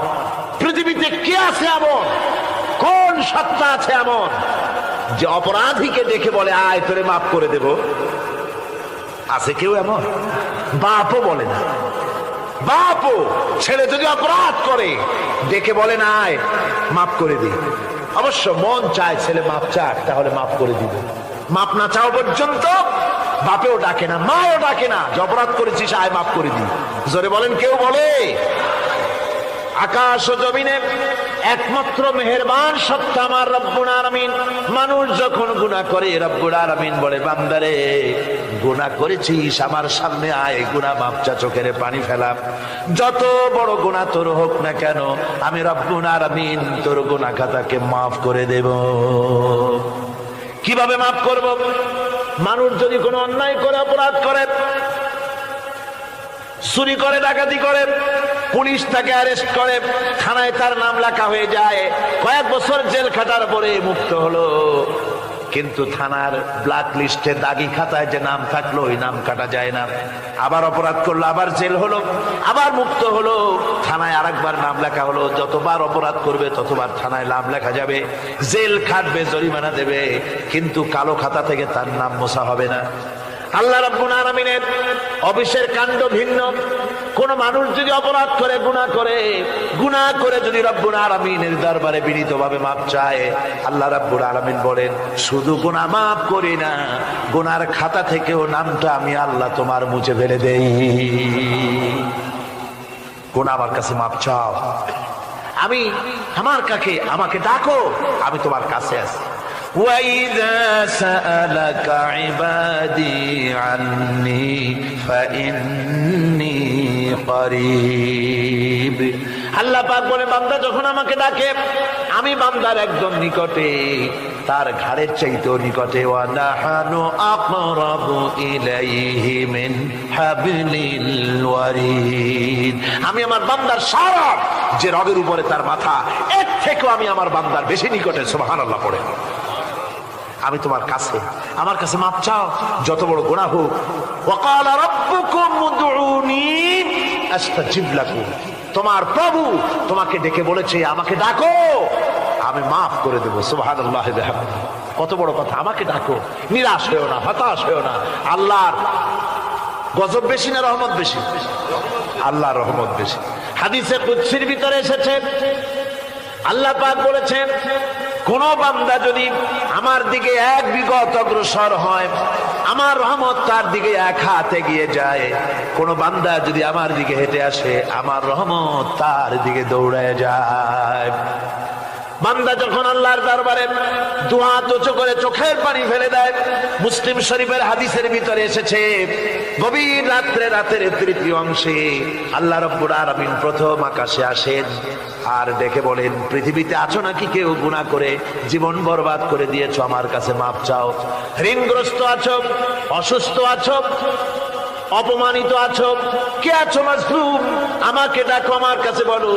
S1: পৃথিবীতে কে আছে এমন, কোন সত্তা আছে এমন যে অপরাধীকে দেখে বলে আয় তোরে মাফ করে দেব? আছে কেউ এমন? বাপও বলে না। বাপও ছেলে যদি অপরাধ করে দেখে বলে না আয় মাফ করে দি। অবশ্য মন চায় ছেলে মাফ চাক, তাহলে মাফ করে দিবে। মাফ না চাও পর্যন্ত বাপেও ডাকে না, মাও ডাকে না, যে অপরাধ করেছিস আয় মাফ করে দি। জোরে বলেন, কেউ বলে? আকাশ ও জমিনে একমাত্র মেহেরবান সত্তা আমার রব্বুল আলামিন। মানুষ যখন গুনাহ করে রব্বুল আলামিন বলে, বান্দারে গুনাহ করেছিস, আমার সামনে আয়, গুনাহ মাপ চা, চোখের পানি ফেলাম। যত বড় গুনাহ তোর হোক না কেন, আমি রব্বুল আলামিন তোর গুনাহ খাতাকে মাফ করে দেব। কিভাবে মাফ করব? মানুষ যদি কোনো অন্যায় করে, অপরাধ করে, চুরি করে, ডাকাতি করে, পুলিশ তাকে অ্যারেস্ট করে, থানায় তার নাম লেখা হয়ে যায়, কয়েক বছর জেল খাটার পরে মুক্ত হলো, কিন্তু থানার ব্ল্যাক লিস্টে দাগি খাতায় যে নাম থাকলো ওই নাম কাটা যায় না। আবার অপরাধ করলো, আবার জেল হলো, আবার মুক্ত হলো, থানায় আরেকবার নাম লেখা হলো। যতবার অপরাধ করবে ততবার থানায় নাম লেখা যাবে, জেল খাটবে, জরিমানা দেবে, কিন্তু কালো খাতা থেকে তার নাম মোছা হবে না। আল্লাহ রাব্বুল আলামিনের অফিসের কাণ্ড ভিন্ন। কোন মানুষ যদি অপরাধ করে, গুনাহ করে যদি রব্বুল আলামিনের দরবারে বিনীতভাবে মাপ চায়, আল্লাহ রাব্বুল আলামিন বলেন শুধু গুনাহ মাফ করি না, গুনার খাতা থেকেও নামটা আমি আল্লাহ তোমার মুছে ফেলে দেই। গুনাহ আমার কাছে মাপ চাও, আমি আমাকে ডাকো, আমি তোমার কাছে আছি। وَإِذَا سَأَلَكَ عِبَادِي عَنِّي فَإِنِّي قَرِيبٌ। আল্লাহ পাক বলে বান্দা যখন আমাকে ডাকে আমি বান্দার একদম নিকটে, তার ঘাড়ের চাইতেও নিকটে। وَنَحْنُ أَقْرَبُ إِلَيْهِ مِنْ حَبْلِ الْوَرِيدِ। আমি আমার বান্দার সারা যে রগের উপরে তার মাথা, এর থেকেও আমি আমার বান্দার বেশি নিকটে। সুবহানাল্লাহ পড়ে। আমি তোমার কাছে, আমার কাছে মাপ চাও, যত বড় গুনাহ হোক। ওয়াকাল রাব্বুকুম উদউনি আস্তাজিব লাকুম। তোমার প্রভু তোমাকে ডেকে বলেছে আমাকে ডাকো, আমি মাফ করে দেব। সুবহানাল্লাহি ওয়া বিহামদিহি। কত বড় কথা, আমাকে ডাকো, নিরাশ হয়ো না, হতাশ হয়ো না। আল্লাহর গজব বেশি না রহমত বেশি? আল্লাহর রহমত বেশি। হাদিসে কুদসির ভিতরে এসেছে, আল্লাহ পাক বলেছেন কোন বান্দা যদি আমার দিকে এক বিগত অগ্রসর হয়, আমার রহমত তার দিকে এক হাত এগিয়ে যায়। কোন বান্দা যদি আমার দিকে হেঁটে আসে, আমার রহমত তার দিকে দৌড়ায় যায়। বান্দা যখন আল্লাহর দরবারে দুহাত উঁচু করে চোখের পানি ফেলে দেয়, মুসলিম শরীফের হাদিসের ভিতরে এসেছে গভীর রাত্রে, রাতের তৃতীয় অংশে আল্লাহ রাব্বুল আলামিন প্রথম আকাশে আসেন আর ডেকে বলেন পৃথিবীতে আছো নাকি কেউ গুনাহ করে জীবন বরবাদ করে দিয়েছো, আমার কাছে মাপ চাও। ঋণগ্রস্ত আছো, অসুস্থ আছো, অপমানিত আছো, কে আছো মাজলুম, আমাকে ডাকো, আমার কাছে বলো,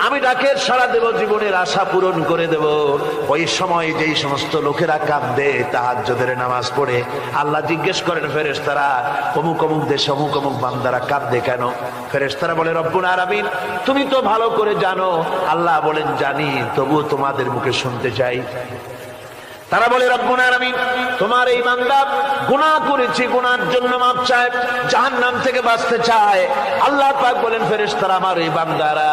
S1: আমি ডাকের সাড়া দেব, জীবনের আশা পূরণ করে দেব। ওই সময় যেই সমস্ত লোকেরা কাঁদে তাহাজ্জুদের নামাজ পড়ে, আল্লাহ জিজ্ঞেস করেন ফেরেশতারা অমুক অমুক দেশে অমুক অমুক বান্দারা কাঁদে কেন? ফেরেশতারা বলে রব্বুল আলামিন তুমি তো ভালো করে জানো। আল্লাহ বলেন জানি, তবুও তোমাদের মুখে শুনতে চাই। তারা বলে রব্বুল আলামিন তোমার এই বান্দা গুনাহ করেছে, গুনার জন্য মাপ চায়, জাহান্নাম থেকে বাঁচতে চায়। আল্লাহ পাক বলেন ফেরেশতারা আমার এই বান্দারা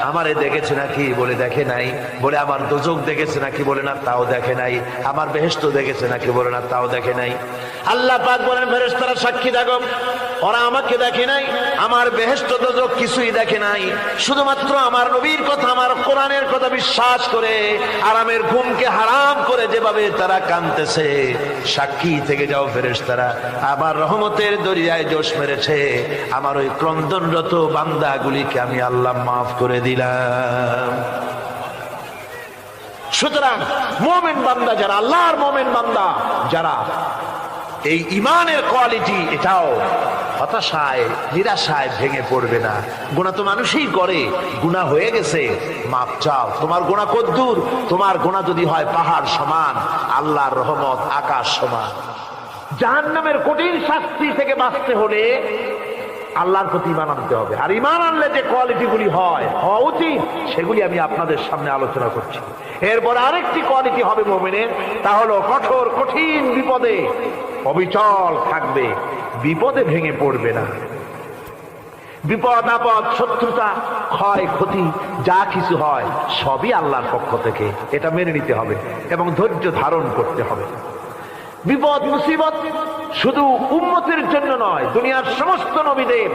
S1: আমারে দেখেছে নাকি? বলে দেখে নাই। বলে আমার দোজখ দেখেছে নাকি? বলে না, তাও দেখে নাই। আমার বেহেশত দেখেছে নাকি? বলে না, তাও দেখে নাই। আল্লাহ পাক বলেন ফেরেশতারা সাক্ষী থাকো, ওরা আমাকে দেখে নাই, আমার বেহেশত দোজখ কিছুই দেখে নাই, শুধুমাত্র আমার নবীর কথা, আমার কোরআনের কথা বিশ্বাস করে আরামের ঘুমকে হারাম করে যেভাবে তারা কাঁদতেছে, সাক্ষী থেকে যাও ফেরেশতারা আমার রহমতের দরিয়ায় জোশ মেরেছে, আমার ওই ক্রন্দনরত বান্দাগুলিকে আমি আল্লাহ মাফ করে দিলাম। সুতরাং মুমিন বান্দা যারা, আল্লাহর মুমিন বান্দা যারা, এই ইমানের কোয়ালিটি এটাও হতাশায় নিরাশায় ভেঙে পড়বে না। গুনাহ তো মানুষই করে, গুনাহ হয়ে গেছে মাপ চাও। তোমার গুনাহ কদ্দূর? তোমার গুনাহ যদি হয় পাহাড় সমান, আল্লাহর রহমত আকাশ সমান। জাহান্নামের কঠিন শাস্তি থেকে বাঁচতে হলে আল্লাহর প্রতি ঈমান আনতে হবে। আর ঈমান আনলে যে কোয়ালিটিগুলি হওয়া উচিত সেগুলি আমি আপনাদের সামনে আলোচনা করছি। এরপর আরেকটি কোয়ালিটি হবে মুমিনের, তা হলো কঠোর কঠিন বিপদে অবিচল থাকবে, বিপদে ভেঙে পড়বে না। বিপদ আপদ শত্রুতা ক্ষয় ক্ষতি যা কিছু হয় সবই আল্লাহর পক্ষ থেকে, এটা মেনে নিতে হবে এবং ধৈর্য ধারণ করতে হবে। বিপদ মুসিবত শুধু উম্মতের জন্য নয়, দুনিয়ার সমস্ত নবীদের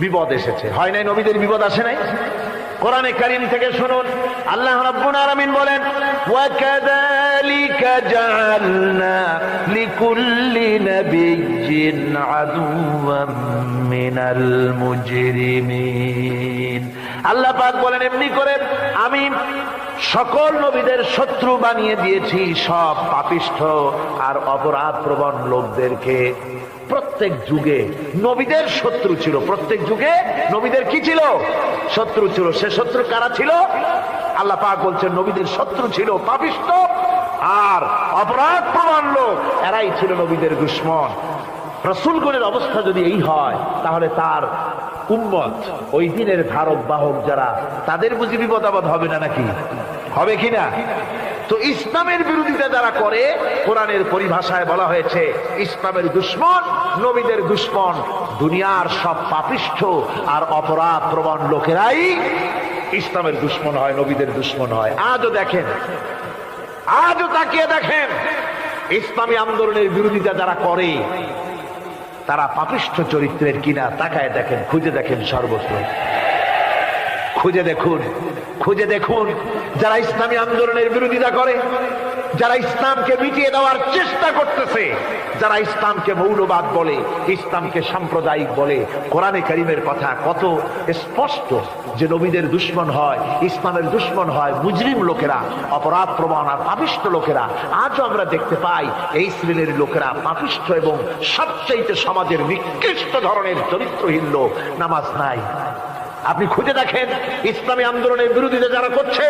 S1: বিপদ এসেছে, হয় নাই? নবীদের বিপদ আসে নাই? কোরআনে কারীম থেকে শুনুন, আল্লাহ রাব্বুল আলামিন বলেন ওয়া কাযালিকা জাআলনা লিকুল্লি নাবিয়্যিন আদুওয়াম মিনাল মুজরিমিন। আল্লাহ পাক বলেন এমনি করে আমি সকল নবীদের শত্রু বানিয়ে দিয়েছি, সব পাপিষ্ঠ আর অপরাধ প্রবণ লোকদেরকে। প্রত্যেক যুগে নবীদের শত্রু ছিল, প্রত্যেক যুগে নবীদের কি ছিল? শত্রু ছিল। সে শত্রু কারা ছিল? আল্লাহ পাক বলছেন নবীদের শত্রু ছিল পাপিষ্ঠ আর অপরাধ প্রমাণ লোক, এরাই ছিল নবীদের দুশমন। রাসূলগণের অবস্থা যদি এই হয়, তাহলে তার উম্মত, ওই দিনের ধারক বাহক যারা, তাদের বুঝি বিপদ আপদ হবে না নাকি? হবে কিনা? তো ইসলামের বিরোধিতা যারা করে, কোরআনের পরিভাষায় বলা হয়েছে ইসলামের দুশমন, নবীদের দুশমন। দুনিয়ার সব পাপিষ্ঠ আর অপরাধ প্রবণ লোকেরাই ইসলামের দুশমন হয়, নবীদের দুশমন হয়। আজও দেখেন, আজও তাকিয়ে দেখেন, ইসলামী আন্দোলনের বিরোধিতা যারা করে তারা পাপিষ্ঠ চরিত্রের কিনা, তাকায় দেখেন, খুঁজে দেখেন, সর্বত্র খুঁজে দেখুন, খুঁজে দেখুন। যারা ইসলামী আন্দোলনের বিরোধিতা করে, যারা ইসলামকে মিটিয়ে দেওয়ার চেষ্টা করতেছে, যারা ইসলামকে মৌলবাদ বলে, ইসলামকে সাম্প্রদায়িক বলে, কোরআনে কারীমের কথা কত স্পষ্ট যে নবীদের দুশমন হয়, ইসলামের দুশমন হয় মুজরিম লোকেরা, অপরাধ প্রবণ আর পাপিষ্ঠ লোকেরা। আজও আমরা দেখতে পাই এই শ্রেণীর লোকেরা পাপিষ্ঠ এবং সবচেয়ে সমাজের নিকৃষ্ট ধরনের চরিত্রহীন লোক। নামাজ নাই। আপনি খুঁজে দেখেন, ইসলামী আন্দোলনের বিরোধিতা যারা করছে,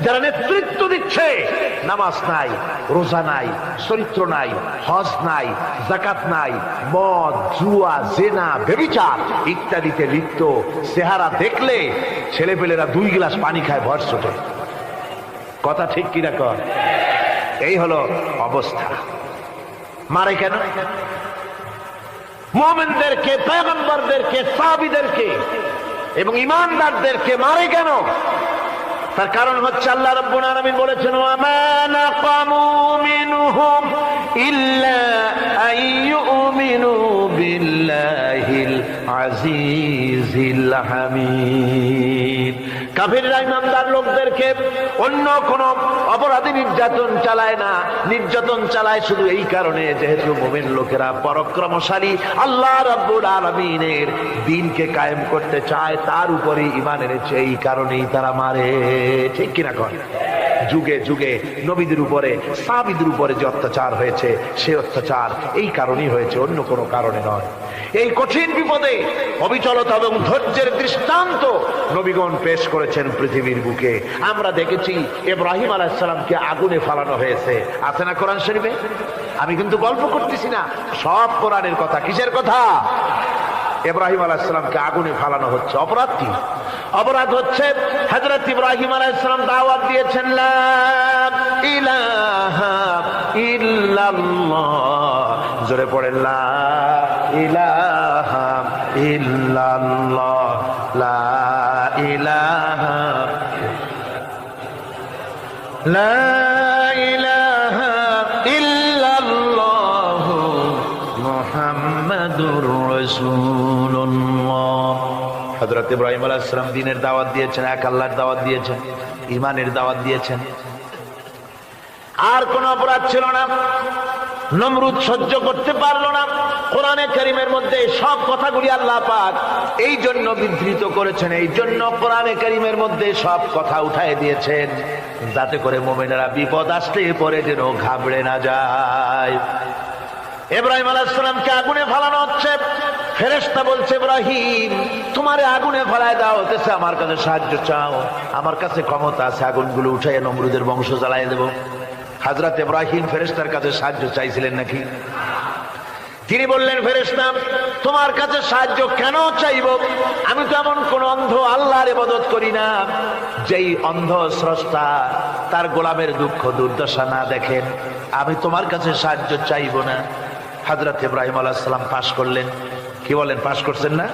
S1: যারা নেতৃত্ব দিচ্ছে, নামাজ নাই, রোজা নাই, চরিত্র নাই, হজ নাই, যাকাত নাই, মদ, জুয়া, জেনা, ব্যভিচার ইত্যাদিতে লিপ্ত। চেহারা দেখলে ছেলেপেলেরা 2 গ্লাস পানি খায় ভর ছোটে। কথা ঠিক কিনা কর? এই হলো অবস্থা। মারে কেন? মুমিনদেরকে, পয়গম্বরদেরকে, সাহাবীদেরকে এবং ঈমানদারদেরকে মারে কেন? তার কারণ হচ্ছে আল্লাহ রাব্বুল আলামিন বলেছেন, ওয়া মা নাকামু মিনহুম ইল্লা আইয়ুমিনু বিল্লাহিল আজিজিল হামিদ। কাফিররা ঈমানদার লোকদেরকে অন্য কোন অপরাধী নির্যাতন চালায় না, নির্যাতন চালায় শুধু এই কারণে, যেহেতু মুমিন লোকেরা পরাক্রমশালী, আল্লাহ রাব্বুল আলামিনের দ্বীনকে কায়েম করতে চায়, তার উপরে ঈমান এনেছে, এই কারণেই তারা মারে। ঠিক কিনা কর? যুগে যুগে নবীদের উপরে, সাহাবীদের উপরে যে অত্যাচার হয়েছে, সে অত্যাচার এই কারণেই হয়েছে, অন্য কোনো কারণে নয়। এই কঠিন বিপদে অবিচলতা এবং ধৈর্যের দৃষ্টান্ত নবীগণ পেশ করেছেন পৃথিবীর বুকে। আমরা দেখেছি ইব্রাহিম আলাইহিস সালামকে আগুনে ফালানো হয়েছে, আছে না কোরআন শরীফে? আমি কিন্তু গল্প করতেছি না, সব কোরআনের কথা। কিসের কথা? ইব্রাহিম আলাইহিস সালামকে আগুনে ফালানো হচ্ছে। অপরাধ কি? অপরাধ হচ্ছে হযরত ইব্রাহিম আলাইহিস সালাম দাওয়াত দিয়েছেন, লা ইলাহা ইল্লাল্লাহ। জোরে পড়েন, লা ইলাহা ইল্লাল্লাহ, লা ইলাহা, লা ইলাহা ইল্লাল্লাহ মুহাম্মাদুর রাসূলুল্লাহ। হযরত ইব্রাহিম আলাইহিস সালাম দ্বীনের দাওয়াত দিয়েছেন, এক আল্লাহর দাওয়াত দিয়েছেন, ঈমানের দাওয়াত দিয়েছেন। আর কোন অপরাধ ছিল না। নমরুদ সহ্য করতে পারলো না। কোরআনে কারীমের মধ্যে সব কথাগুলি আল্লাহ পাক এই জন্য বিধৃত করেছেন, এই জন্য কোরআনে কারীমের মধ্যে সব কথা উঠায় দিয়েছেন, যাতে করে মুমিনেরা বিপদ আসলে পরে যেন ঘাবড়ে না যায়। ইব্রাহিম আলাইহিস সালামকে আগুনে ফালানো হচ্ছে। ফেরেশতা বলছে, ইব্রাহিম তোমারে আগুনে ফালায় দেওয়া হতেছে, আমার কাছে সাহায্য চাও, আমার কাছে ক্ষমতা আছে, আগুনগুলো উঠাইয়া নমরুদের বংশ জ্বালায় দেব। হযরত ইব্রাহিম ফেরেশতার কাছে সাহায্য চাইছিলেন নাকি? তিনি বললেন, ফেরেশতা তোমার কাছে সাহায্য কেন চাইব? আমি তো এমন কোন অন্ধ আল্লাহর ইবাদত করি না যেই অন্ধ স্রষ্টা তার গোলামের দুঃখ দুর্দশা না দেখেন। আমি তোমার কাছে সাহায্য চাইব না। হযরত ইব্রাহিম আলাইহিস সালাম পাশ করলেন। কি বলেন, পাশ করছেন না?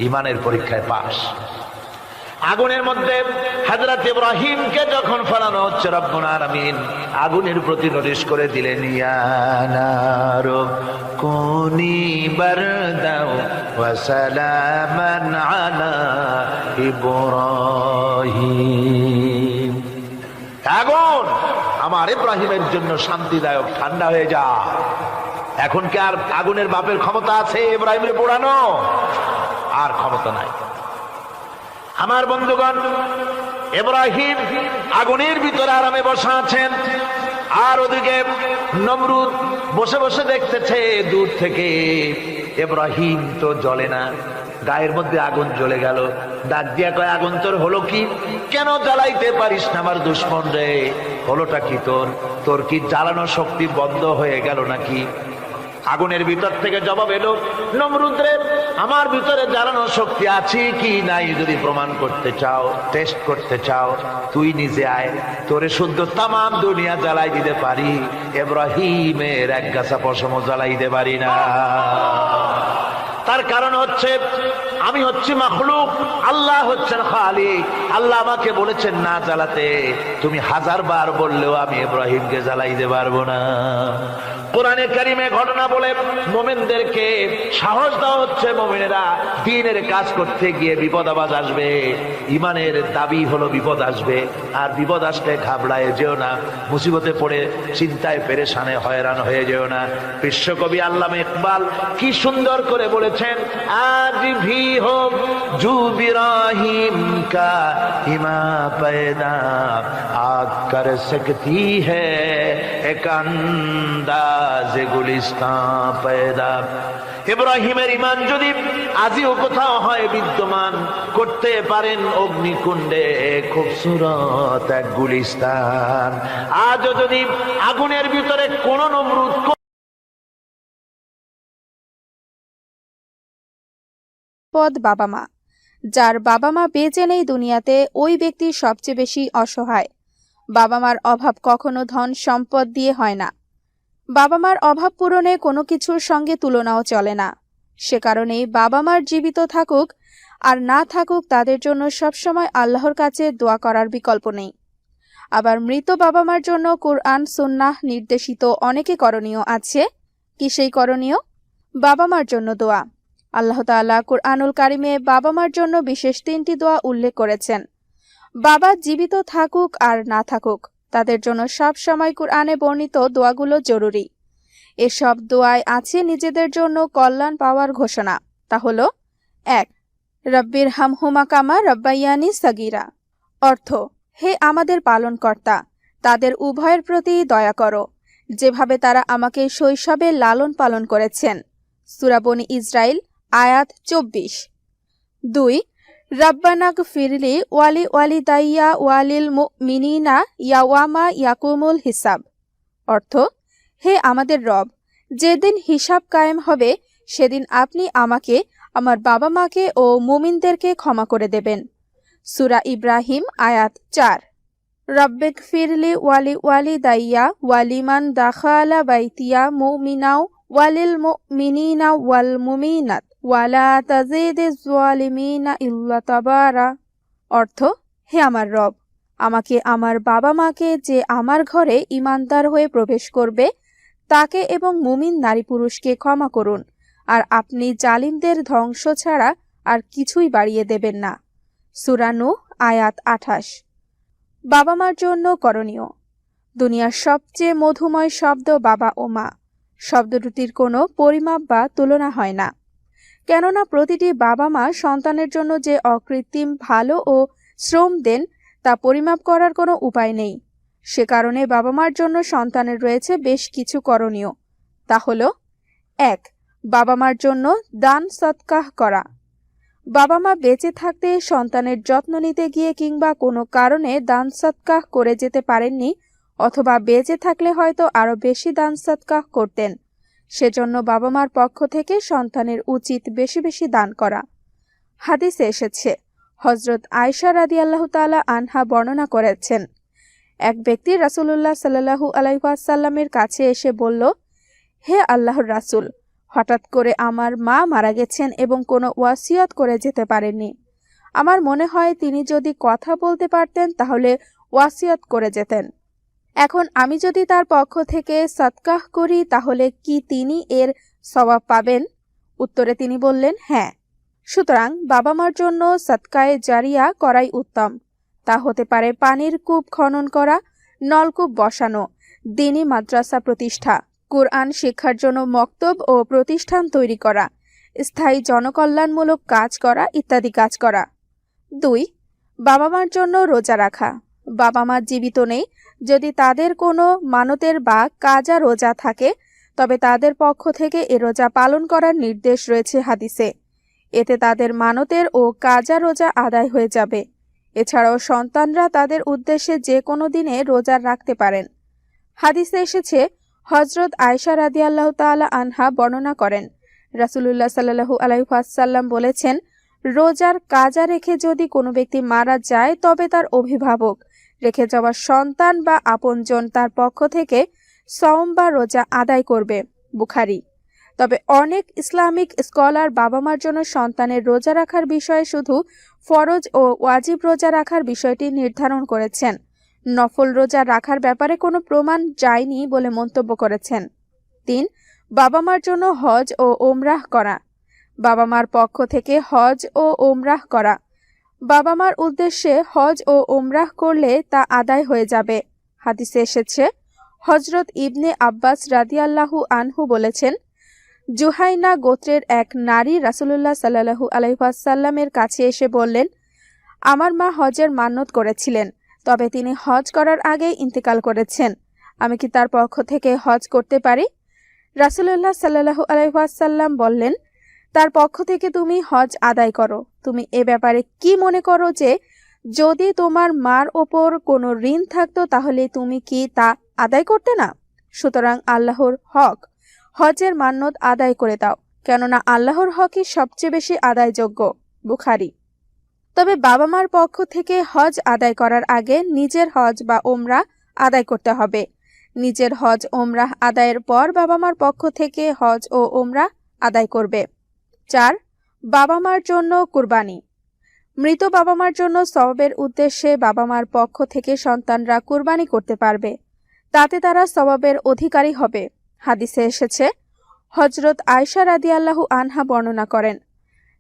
S1: ঈমানের পরীক্ষায় পাশ। আগুনের মধ্যে হযরত ইব্রাহিমকে যখন ফেলানো হচ্ছে, রব্বুল আলামিন আগুনের প্রতি নোটিশ করে দিলেন, ইয়া নারু কুনি বারদাও ওয়া সালামান আলা ইব্রাহিম। আগুন আমার ইব্রাহিমের জন্য শান্তিদায়ক, ঠান্ডা হয়ে যা। এখন কি আর আগুনের বাপের ক্ষমতা আছে ইব্রাহিমের পোড়ানো? আর ক্ষমতা নাই। আমার বন্ধুগণ, ইব্রাহিম আগুনের ভিতরে আরামে বসা আছেন, আর ওদিকে নমরুদ বসে বসে দেখতেছে দূর থেকে। ইব্রাহিম তো জ্বলে না, গায়ের মধ্যে আগুন জ্বলে গেল। ডাক দিয়া কয়, আগুন তোর হলো কি? কেন জ্বালাইতে পারিস না আমার দুশমন রে? হলোটা কি তোর? তোর কি জ্বালানো শক্তি বন্ধ হয়ে গেল নাকি? আগুনের ভিতর থেকে জবাব এলো, নমরুদ রে, আমার ভিতরে জ্বালানো শক্তি আছে কি নাই যদি প্রমাণ করতে চাও, টেস্ট করতে চাও, তুই নিজে আয়, তোরে শুদ্ধ তামাম দুনিয়া জ্বালাই দিতে পারি, ইব্রাহিমের এক গাছা পশমও জ্বালাই দিতে পারি না। তার কারণ হচ্ছে আমি হচ্ছি মাখলুক, আল্লাহ হচ্ছেন খালিক। আল্লাহ আমাকে বলেছেন না জ্বালাতে, তুমি 1000 বার বললেও আমি ইব্রাহিমকে জ্বালাইতে পারবো না। কোরআনে কারিমে ঘটনা বলে মুমিনদেরকে সাহস দেওয়া হচ্ছে, মুমিনেরা দ্বীনের কাজ করতে গিয়ে বিপদ আবাজ আসবে, ইমানের দাবি হলো বিপদ আসবে, আর বিপদ আসলে ঘাবড়ায় যেও না, মুসিবতে পড়ে চিন্তায় পেরেশানে হয়রান হয়ে যেও না। বিশ্বকবি আল্লামা ইকবাল কি সুন্দর করে বলেছেন, আজ ভি হো জু ইব্রাহিম কা ইমা পয়দা আগ কর সকতি হ্যায় এক আন্দাজ গুলিস্তান পয়দা। ইব্রাহিমের ইমান যদি আজিও কোথাও হয় বিদ্যমান, করতে পারেন অগ্নিকুণ্ডে খুবসুরত এক গুলিস্তান। আজও যদি আগুনের ভিতরে কোন নমরুদ
S2: পদ বাবা মা, যার বাবা মা বেঁচে নেই দুনিয়াতে, ওই ব্যক্তি সবচেয়ে বেশি অসহায়। বাবা মার অভাব কখনো ধন সম্পদ দিয়ে হয় না। বাবা মার অভাব পূরণে কোনো কিছুর সঙ্গে তুলনাও চলে না। সে কারণেই বাবা মার জীবিত থাকুক আর না থাকুক, তাদের জন্য সবসময় আল্লাহর কাছে দোয়া করার বিকল্প নেই। আবার মৃত বাবা মার জন্য কুরআন সুন্নাহ নির্দেশিত অনেকে করণীয় আছে। কি সেই করণীয়? বাবা মার জন্য দোয়া। আল্লাহ তাআলা কুরআনুল কারিমে বাবা মার জন্য বিশেষ 3টি দোয়া উল্লেখ করেছেন। বাবা জীবিত থাকুক আর না থাকুক, তাদের জন্য সব সময় কুরআনে বর্ণিত দোয়াগুলো জরুরি। এসব দোয়ায় আছে নিজেদের জন্য কল্যাণ পাওয়ার ঘোষণা। তা হলো 1. রব্বির হামহুমা কামা রব্বাইয়ানি সাগীরা। অর্থ, হে আমাদের পালনকর্তা, তাদের উভয়ের প্রতি দয়া করো, যেভাবে তারা আমাকে শৈশবে লালন পালন করেছেন। সূরা বনী ইসরাইল আয়াত 24। 2. রাব্বানাগফিরলি ওয়ালি ওয়ালিদাইয়া ওয়ালিল মুমিনিনা ইয়াওয়ামা ইয়াকুমুল হিসাব। অর্থ, হে আমাদের রব, যেদিন হিসাব কায়েম হবে সেদিন আপনি আমাকে, আমার বাবা মাকে ও মুমিনদেরকে ক্ষমা করে দেবেন। সূরা ইব্রাহিম আয়াত 4। রব্বিগফিরলি ওয়ালি ওয়ালিদাইয়া ওয়ালিমান দাখালা বাইতিয়া মুমিনাও ওয়ালিল মুমিনিনা ওয়াল মুমিনাত ওয়ালা তাজিদিজ যালিমিনা ইল্লা তাবারা। অর্থ, হে আমার রব, আমাকে, আমার বাবা মাকে, যে আমার ঘরে ঈমানদার হয়ে প্রবেশ করবে, তাকে এবং মুমিন নারী পুরুষকে ক্ষমা করুন, আর আপনি জালিমদের ধ্বংস ছাড়া আর কিছুই বাড়িয়ে দেবেন না। সূরা নূহ আয়াত 28। বাবা মার জন্য করণীয়। দুনিয়ার সবচেয়ে মধুময় শব্দ বাবা ও মা। শব্দ দুটির কোনো পরিমাপ বা তুলনা হয় না, কেননা প্রতিটি বাবা মা সন্তানের জন্য যে অকৃত্রিম ভালো ও শ্রম দেন তা পরিমাপ করার কোনো উপায় নেই। সে কারণে বাবা মার জন্য সন্তানের রয়েছে বেশ কিছু করণীয়। তা হলো 1. বাবা মার জন্য দান সদকাহ করা। বাবা মা বেঁচে থাকতে সন্তানের যত্ন নিতে গিয়ে কিংবা কোনো কারণে দান সদকাহ করে যেতে পারেননি, অথবা বেঁচে থাকলে হয়তো আরো বেশি দান সদকাহ করতেন, সেজন্য বাবা মার পক্ষ থেকে সন্তানের উচিত বেশি বেশি দান করা। হাদিসে এসেছে, হযরত আয়েশা রাদিয়াল্লাহু তাআলা আনহা বর্ণনা করেছেন, এক ব্যক্তি রাসূলুল্লাহ সাল্লাল্লাহু আলাইহি ওয়াসাল্লামের কাছে এসে বলল, হে আল্লাহর রাসূল, হঠাৎ করে আমার মা মারা গেছেন এবং কোনো ওয়াসিয়ত করে যেতে পারেননি। আমার মনে হয় তিনি যদি কথা বলতে পারতেন তাহলে ওয়াসিয়ত করে যেতেন। এখন আমি যদি তার পক্ষ থেকে সদকাহ করি তাহলে কি তিনি এর সওয়াব পাবেন? উত্তরে তিনি বললেন, হ্যাঁ। সুতরাং বাবা মার জন্য সদকায়ে জারিয়া করাই উত্তম। তা হতে পারে পানির কূপ খনন করা, নলকূপ বসানো, দ্বীনি মাদ্রাসা প্রতিষ্ঠা, কুরআন শিক্ষার জন্য মক্তব ও প্রতিষ্ঠান তৈরি করা, স্থায়ী জনকল্যাণমূলক কাজ করা ইত্যাদি কাজ করা। 2. বাবা মার জন্য রোজা রাখা। বাবা মা জীবিত নেই, যদি তাদের কোনো মানতের বা কাজা রোজা থাকে তবে তাদের পক্ষ থেকে এ রোজা পালন করার নির্দেশ রয়েছে হাদিসে। এতে তাদের মানতের ও কাজা রোজা আদায় হয়ে যাবে। এছাড়াও সন্তানরা তাদের উদ্দেশ্যে যে কোনো দিনে রোজা রাখতে পারেন। হাদিসে এসেছে, হযরত আয়েশা রাদিয়াল্লাহু তাআলা আনহা বর্ণনা করেন, রাসূলুল্লাহ সাল্লাল্লাহু আলাইহি ওয়াসাল্লাম বলেছেন, রোজার কাজা রেখে যদি কোনো ব্যক্তি মারা যায় তবে তার অভিভাবক, রেখে যাওয়া সন্তান বা আপনজন তার পক্ষ থেকে সওম বা রোজা আদায় করবে। বুখারী। তবে অনেক ইসলামিক স্কলার বাবা মার জন্য সন্তানের রোজা রাখার বিষয়ে শুধু ফরজ ও ওয়াজিব রোজা রাখার বিষয়টি নির্ধারণ করেছেন, নফল রোজা রাখার ব্যাপারে কোনো প্রমাণ যায়নি বলে মন্তব্য করেছেন। ৩. বাবা মার জন্য হজ ও ওমরাহ করা। বাবা মার পক্ষ থেকে হজ ও ওমরাহ করা। বাবা মার উদ্দেশ্যে হজ ও ওমরাহ করলে তা আদায় হয়ে যাবে। হাদিসে এসেছে, হযরত ইবনে আব্বাস রাদিয়াল্লাহু আনহু বলেছেন, জুহাইনা গোত্রের এক নারী রাসূলুল্লাহ সাল্লাল্লাহু আলাইহি ওয়াসাল্লামের কাছে এসে বললেন, আমার মা হজের মান্যত করেছিলেন, তবে তিনি হজ করার আগেই ইন্তেকাল করেছেন। আমি কি তার পক্ষ থেকে হজ করতে পারি? রাসূলুল্লাহ সাল্লাল্লাহু আলাইহি ওয়াসাল্লাম বললেন, তার পক্ষ থেকে তুমি হজ আদায় করো। তুমি এ ব্যাপারে কি মনে করো যে যদি তোমার মার ওপর কোনো ঋণ থাকতো তাহলে তুমি কি তা আদায় করতে না? সুতরাং আল্লাহর হক হজের মান্যত আদায় করে দাও, কেননা আল্লাহর হকই সবচেয়ে বেশি আদায়যোগ্য। বুখারী। তবে বাবা মার পক্ষ থেকে হজ আদায় করার আগে নিজের হজ বা ওমরাহ আদায় করতে হবে। নিজের হজ ওমরাহ আদায়ের পর বাবা মার পক্ষ থেকে হজ ও ওমরাহ আদায় করবে। ৪. বাবা মার জন্য কুরবানি। মৃত বাবা মার জন্য সওয়াবের উদ্দেশ্যে বাবা মার পক্ষ থেকে সন্তানরা কুরবানি করতে পারবে, তাতে তারা সওয়াবের অধিকারী হবে। হাদিসে এসেছে, হযরত আয়েশা রাদিয়াল্লাহু আনহা বর্ণনা করেন,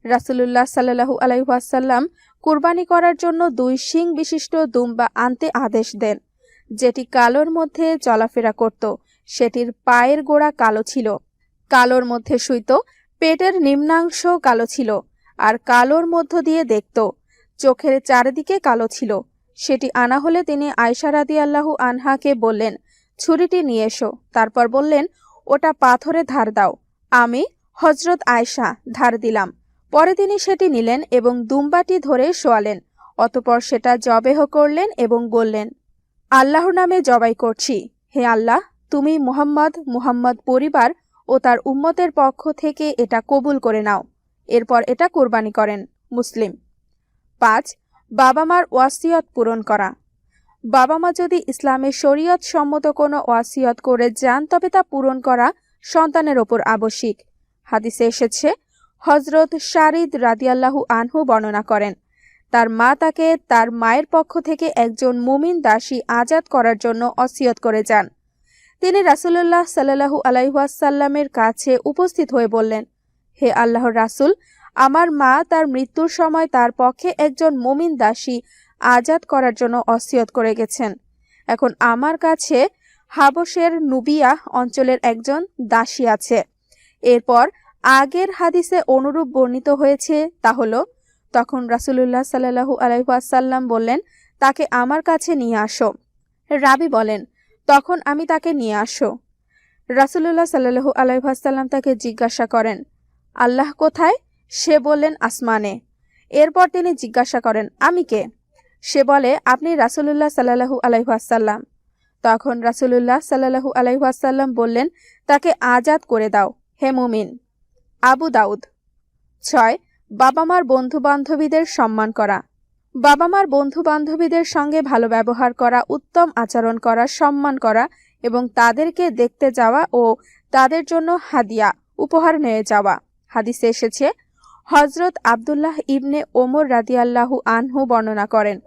S2: রাসূলুল্লাহ সাল্লাল্লাহু আলাইহি ওয়াসাল্লাম কুরবানি করার জন্য 2 শিং বিশিষ্ট দুম্বা আনতে আদেশ দেন, যেটি কালোর মধ্যে চলাফেরা করত। সেটির পায়ের গোড়া কালো ছিল, কালোর মধ্যে শুইত, পেটের নিম্নাংশ কালো ছিল, আর কালোর মধ্য দিয়ে দেখত, চোখের চারিদিকে কালো ছিল। সেটি আনা হলে তিনি আয়েশা রাদিয়াল্লাহু আনহাকে বললেন, ছুরিটি নিয়ে এসো। তারপর বললেন, ওটা পাথরে ধার দাও। আমি, হযরত আয়েশা, ধার দিলাম। পরে তিনি সেটি নিলেন এবং দুম্বাটি ধরে শোয়ালেন। অতঃপর সেটা জবেহ করলেন এবং বললেন, আল্লাহর নামে জবাই করছি। হে আল্লাহ, তুমি মুহাম্মদ পরিবার ও তার উম্মতের পক্ষ থেকে এটা কবুল করে নাও। এরপর এটা কুরবানি করেন। মুসলিম। ৫. বাবা মার ওয়াসিয়ত পূরণ করা। বাবা মা যদি ইসলামের শরীয়ত সম্মত কোনো ওয়াসিয়ত করে যান তবে তা পূরণ করা সন্তানের ওপর আবশ্যিক। হাদিসে এসেছে, হযরত শারিদ রাদিয়াল্লাহু আনহু বর্ণনা করেন, তার মা তাকে তার মায়ের পক্ষ থেকে একজন মুমিন দাসী আজাদ করার জন্য ওসিয়ত করে যান। তিনি রাসূলুল্লাহ সাল্লাল্লাহু আলাইহি ওয়াসাল্লামের কাছে উপস্থিত হয়ে বললেন, হে আল্লাহর রাসূল, আমার মা তার মৃত্যুর সময় তার পক্ষে একজন মুমিন দাসী আজাদ করার জন্য ওসিয়ত করে গেছেন। এখন আমার কাছে হাবশের নুবিয়া অঞ্চলের একজন দাসী আছে। এরপর আগের হাদিসে অনুরূপ বর্ণিত হয়েছে, তা হলো, তখন রাসূলুল্লাহ সাল্লাল্লাহু আলাইহি ওয়াসাল্লাম বললেন, তাকে আমার কাছে নিয়ে আসো। রাবী বলেন, তখন আমি তাকে নিয়ে আসো। রাসূলুল্লাহ সাল্লাল্লাহু আলাইহি ওয়াসাল্লাম তাকে জিজ্ঞাসা করেন, আল্লাহ কোথায়? সে বললেন, আসমানে। এরপর তিনি জিজ্ঞাসা করেন, আমি কে? সে বলে, আপনি রাসূলুল্লাহ সাল্লাল্লাহু আলাইহি ওয়াসাল্লাম। তখন রাসূলুল্লাহ সাল্লাল্লাহু আলাইহি ওয়াসাল্লাম বললেন, তাকে আজাদ করে দাও, হে মুমিন। আবু দাউদ। ৬. বাবা মার বন্ধু বান্ধবীদের সম্মান করা। বাবা মার বন্ধু বান্ধবীদের সঙ্গে ভালো ব্যবহার করা, উত্তম আচরণ করা, সম্মান করা এবং তাদেরকে দেখতে যাওয়া ও তাদের জন্য হাদিয়া উপহার নিয়ে যাওয়া। হাদিসে এসেছে, হযরত আব্দুল্লাহ ইবনে ওমর রাদিয়াল্লাহু আনহু বর্ণনা করেন,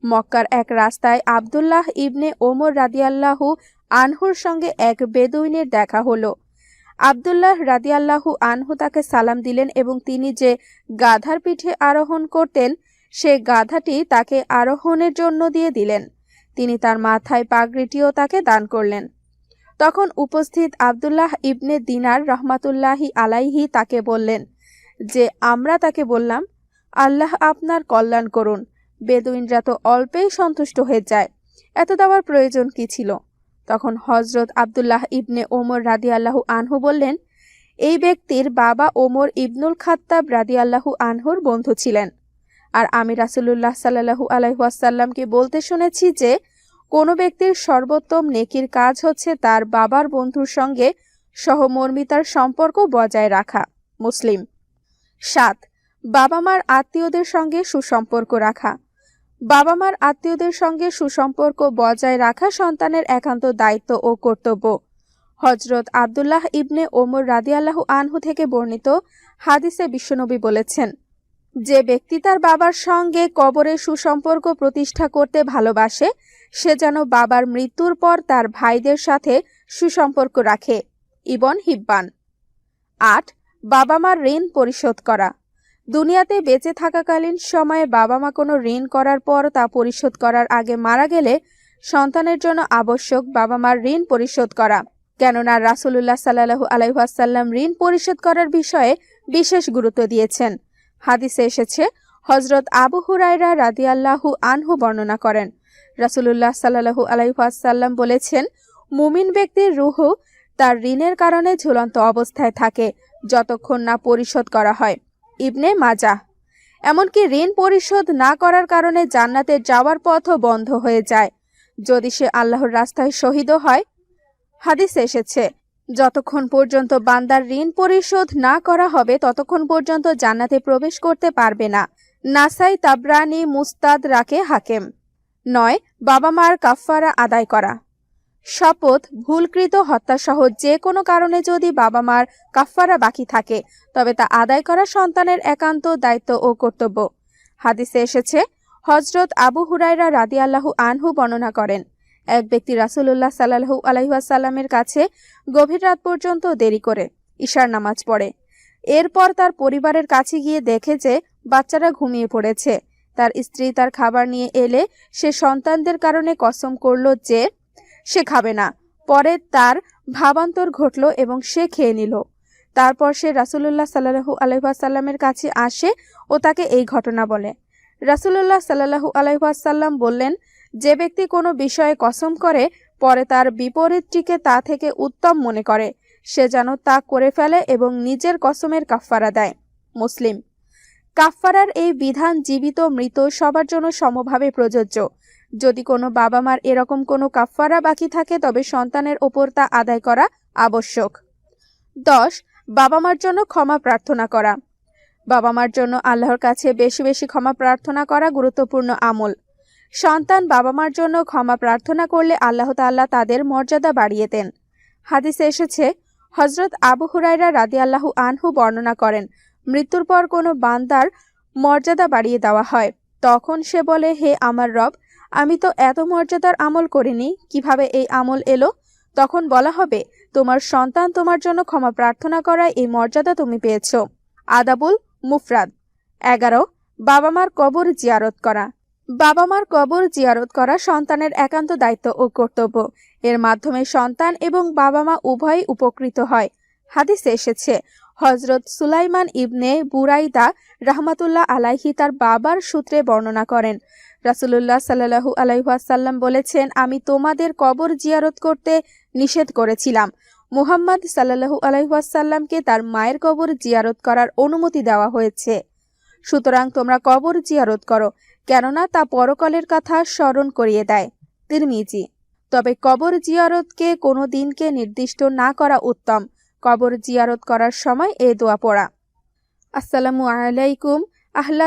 S2: মক্কার এক রাস্তায় আব্দুল্লাহ ইবনে ওমর রাদিয়াল্লাহু আনহুর সঙ্গে এক বেদুইনের দেখা হলো। আব্দুল্লাহ রাদিয়াল্লাহু আনহু তাকে সালাম দিলেন এবং তিনি যে গাধার পিঠে আরোহণ করতেন সে গাধাটি তাকে আরোহণের জন্য দিয়ে দিলেন। তিনি তার মাথায় পাগড়িটিও তাকে দান করলেন। তখন উপস্থিত আব্দুল্লাহ ইবনে দিনার রহমাতুল্লাহি আলাইহি তাকে বললেন যে আমরা তাকে বললাম, আল্লাহ আপনার কল্যাণ করুন, বেদুইনরা তো অল্পেই সন্তুষ্ট হয়ে যায়, এত দেওয়ার প্রয়োজন কি ছিল? তখন হযরত আব্দুল্লাহ ইবনে ওমর রাদিয়াল্লাহু আনহু বললেন, এই ব্যক্তির বাবা ওমর ইবনুল খাত্তাব রাদিয়াল্লাহু আনহুর বন্ধু ছিলেন। আর আমি রাসূলুল্লাহ সাল্লাল্লাহু আলাইহি ওয়াসাল্লামকে বলতে শুনেছি যে কোনো ব্যক্তির সর্বোত্তম নেকির কাজ হচ্ছে তার বাবার বন্ধুর সঙ্গে সহমর্মিতার সম্পর্ক বজায় রাখা। মুসলিম। 7. বাবা মার আত্মীয়দের সঙ্গে সুসম্পর্ক রাখা। বাবা মার আত্মীয়দের সঙ্গে সুসম্পর্ক বজায় রাখা সন্তানের একান্ত দায়িত্ব ও কর্তব্য। হযরত আব্দুল্লাহ ইবনে ওমর রাদিয়াল্লাহু আনহু থেকে বর্ণিত হাদিসে বিশ্বনবী বলেছেন, যে ব্যক্তি তার বাবার সঙ্গে কবরে সুসম্পর্ক প্রতিষ্ঠা করতে ভালোবাসে সে যেন বাবার মৃত্যুর পর তার ভাইদের সাথে সুসম্পর্ক রাখে। ইবন হিব্বান। 8. বাবা মার ঋণ পরিশোধ করা। দুনিয়াতে বেঁচে থাকাকালীন সময়ে বাবা মা কোনো ঋণ করার পর তা পরিশোধ করার আগে মারা গেলে সন্তানের জন্য আবশ্যক বাবা মার ঋণ পরিশোধ করা, কেননা রাসূলুল্লাহ সাল্লাল্লাহু আলাইহি ওয়াসাল্লাম ঋণ পরিশোধ করার বিষয়ে বিশেষ গুরুত্ব দিয়েছেন। হাদিসে এসেছে, হযরত আবু হুরায়রা রাদিয়াল্লাহু আনহু বর্ণনা করেন, রাসূলুল্লাহ সাল্লাল্লাহু আলাইহি ওয়াসাল্লাম বলেছেন, মুমিন ব্যক্তির রূহ তার ঋণের কারণে ঝুলন্ত অবস্থায় থাকে যতক্ষণ না পরিশোধ করা হয়। ইবনে মাজাহ। এমনকি ঋণ পরিশোধ না করার কারণে জান্নাতে যাওয়ার পথও বন্ধ হয়ে যায় যদি সে আল্লাহর রাস্তায় শহীদও হয়। হাদিসে এসেছে, যতক্ষণ পর্যন্ত বান্দার ঋণ পরিশোধ না করা হবে ততক্ষণ পর্যন্ত জান্নাতে প্রবেশ করতে পারবে না। নাসাই, তাবরানী, মুস্তাদরাকে হাকিম। 9. বাবা মার কাফফারা আদায় করা। শপথ, ভুলকৃত হত্যাসহ যে কোনো কারণে যদি বাবা মার কাফফারা বাকি থাকে তবে তা আদায় করা সন্তানের একান্ত দায়িত্ব ও কর্তব্য। হাদিসে এসেছে, হযরত আবু হুরায়রা রাদিয়াল্লাহু আনহু বর্ণনা করেন, এক ব্যক্তি রাসূলুল্লাহ সাল্লাল্লাহু আলাইহি ওয়াসাল্লামের কাছে গভীর রাত পর্যন্ত দেরি করে ইশার নামাজ পড়ে। এরপর তার পরিবারের কাছে গিয়ে দেখে যে বাচ্চারা ঘুমিয়ে পড়েছে। তার স্ত্রী তার খাবার নিয়ে এলে সে সন্তানদের কারণে কসম করল যে সে খাবে না। পরে তার ভাবান্তর ঘটল এবং সে খেয়ে নিল। তারপর সে রাসূলুল্লাহ সাল্লাল্লাহু আলাইহি ওয়াসাল্লামের কাছে আসে ও তাকে এই ঘটনা বলে। রাসূলুল্লাহ সাল্লাল্লাহু আলাইহি ওয়াসাল্লাম বললেন, যে ব্যক্তি কোনো বিষয়ে কসম করে পরে তার বিপরীতটিকে তা থেকে উত্তম মনে করে সে যেন তা করে ফেলে এবং নিজের কসমের কাফফারা দেয়। মুসলিম। কাফফারার এই বিধান জীবিত মৃত সবার জন্য সমভাবে প্রযোজ্য। যদি কোনো বাবা মার এরকম কোনো কাফফারা বাকি থাকে তবে সন্তানের ওপর তা আদায় করা আবশ্যক। 10. বাবা মার জন্য ক্ষমা প্রার্থনা করা। বাবা মার জন্য আল্লাহর কাছে বেশি বেশি ক্ষমা প্রার্থনা করা গুরুত্বপূর্ণ আমল। সন্তান বাবা মার জন্য ক্ষমা প্রার্থনা করলে আল্লাহ তাআলা তাদের মর্যাদা বাড়িয়ে দেন। হাদিসে এসেছে, হযরত আবু হুরায়রা রাদিয়াল্লাহু আনহু বর্ণনা করেন, মৃত্যুর পর কোনো বান্দার মর্যাদা বাড়িয়ে দেওয়া হয়। তখন সে বলে, হে আমার রব, আমি তো এত মর্যাদার আমল করিনি, কিভাবে এই আমল এলো? তখন বলা হবে, তোমার সন্তান তোমার জন্য ক্ষমা প্রার্থনা করায় এই মর্যাদা তুমি পেয়েছ। আদাবুল মুফরাদ। 11. বাবা মার কবর জিয়ারত করা। বাবা মার কবর জিয়ারত করা সন্তানের একান্ত দায়িত্ব ও কর্তব্য। এর মাধ্যমে সন্তান এবং বাবা মা উভয়ই উপকৃত হয়। হাদিসে এসেছে, হযরত সুলাইমান ইবনে বুরাইদা রাহমাতুল্লাহ আলাইহি তার বাবার সূত্রে বর্ণনা করেন, রাসূলুল্লাহ সাল্লাল্লাহু আলাইহি ওয়াসাল্লাম বলেছেন, আমি তোমাদের কবর জিয়ারত করতে নিষেধ করেছিলাম। মুহাম্মদ সাল্লাল্লাহু আলাইহি ওয়াসাল্লামকে তার মায়ের কবর জিয়ারত করার অনুমতি দেওয়া হয়েছে। সুতরাং তোমরা কবর জিয়ারত করো, কেননা তা পরকালের কথা স্মরণ করিয়ে দেয়। তিরমিজি। তবে কবর জিয়ারতকে কোনো দিনকে নির্দিষ্ট না করা উত্তম। কবর জিয়ারত করার সময় এই দোয়া পড়া, আসসালামু আলাইকুম আহলা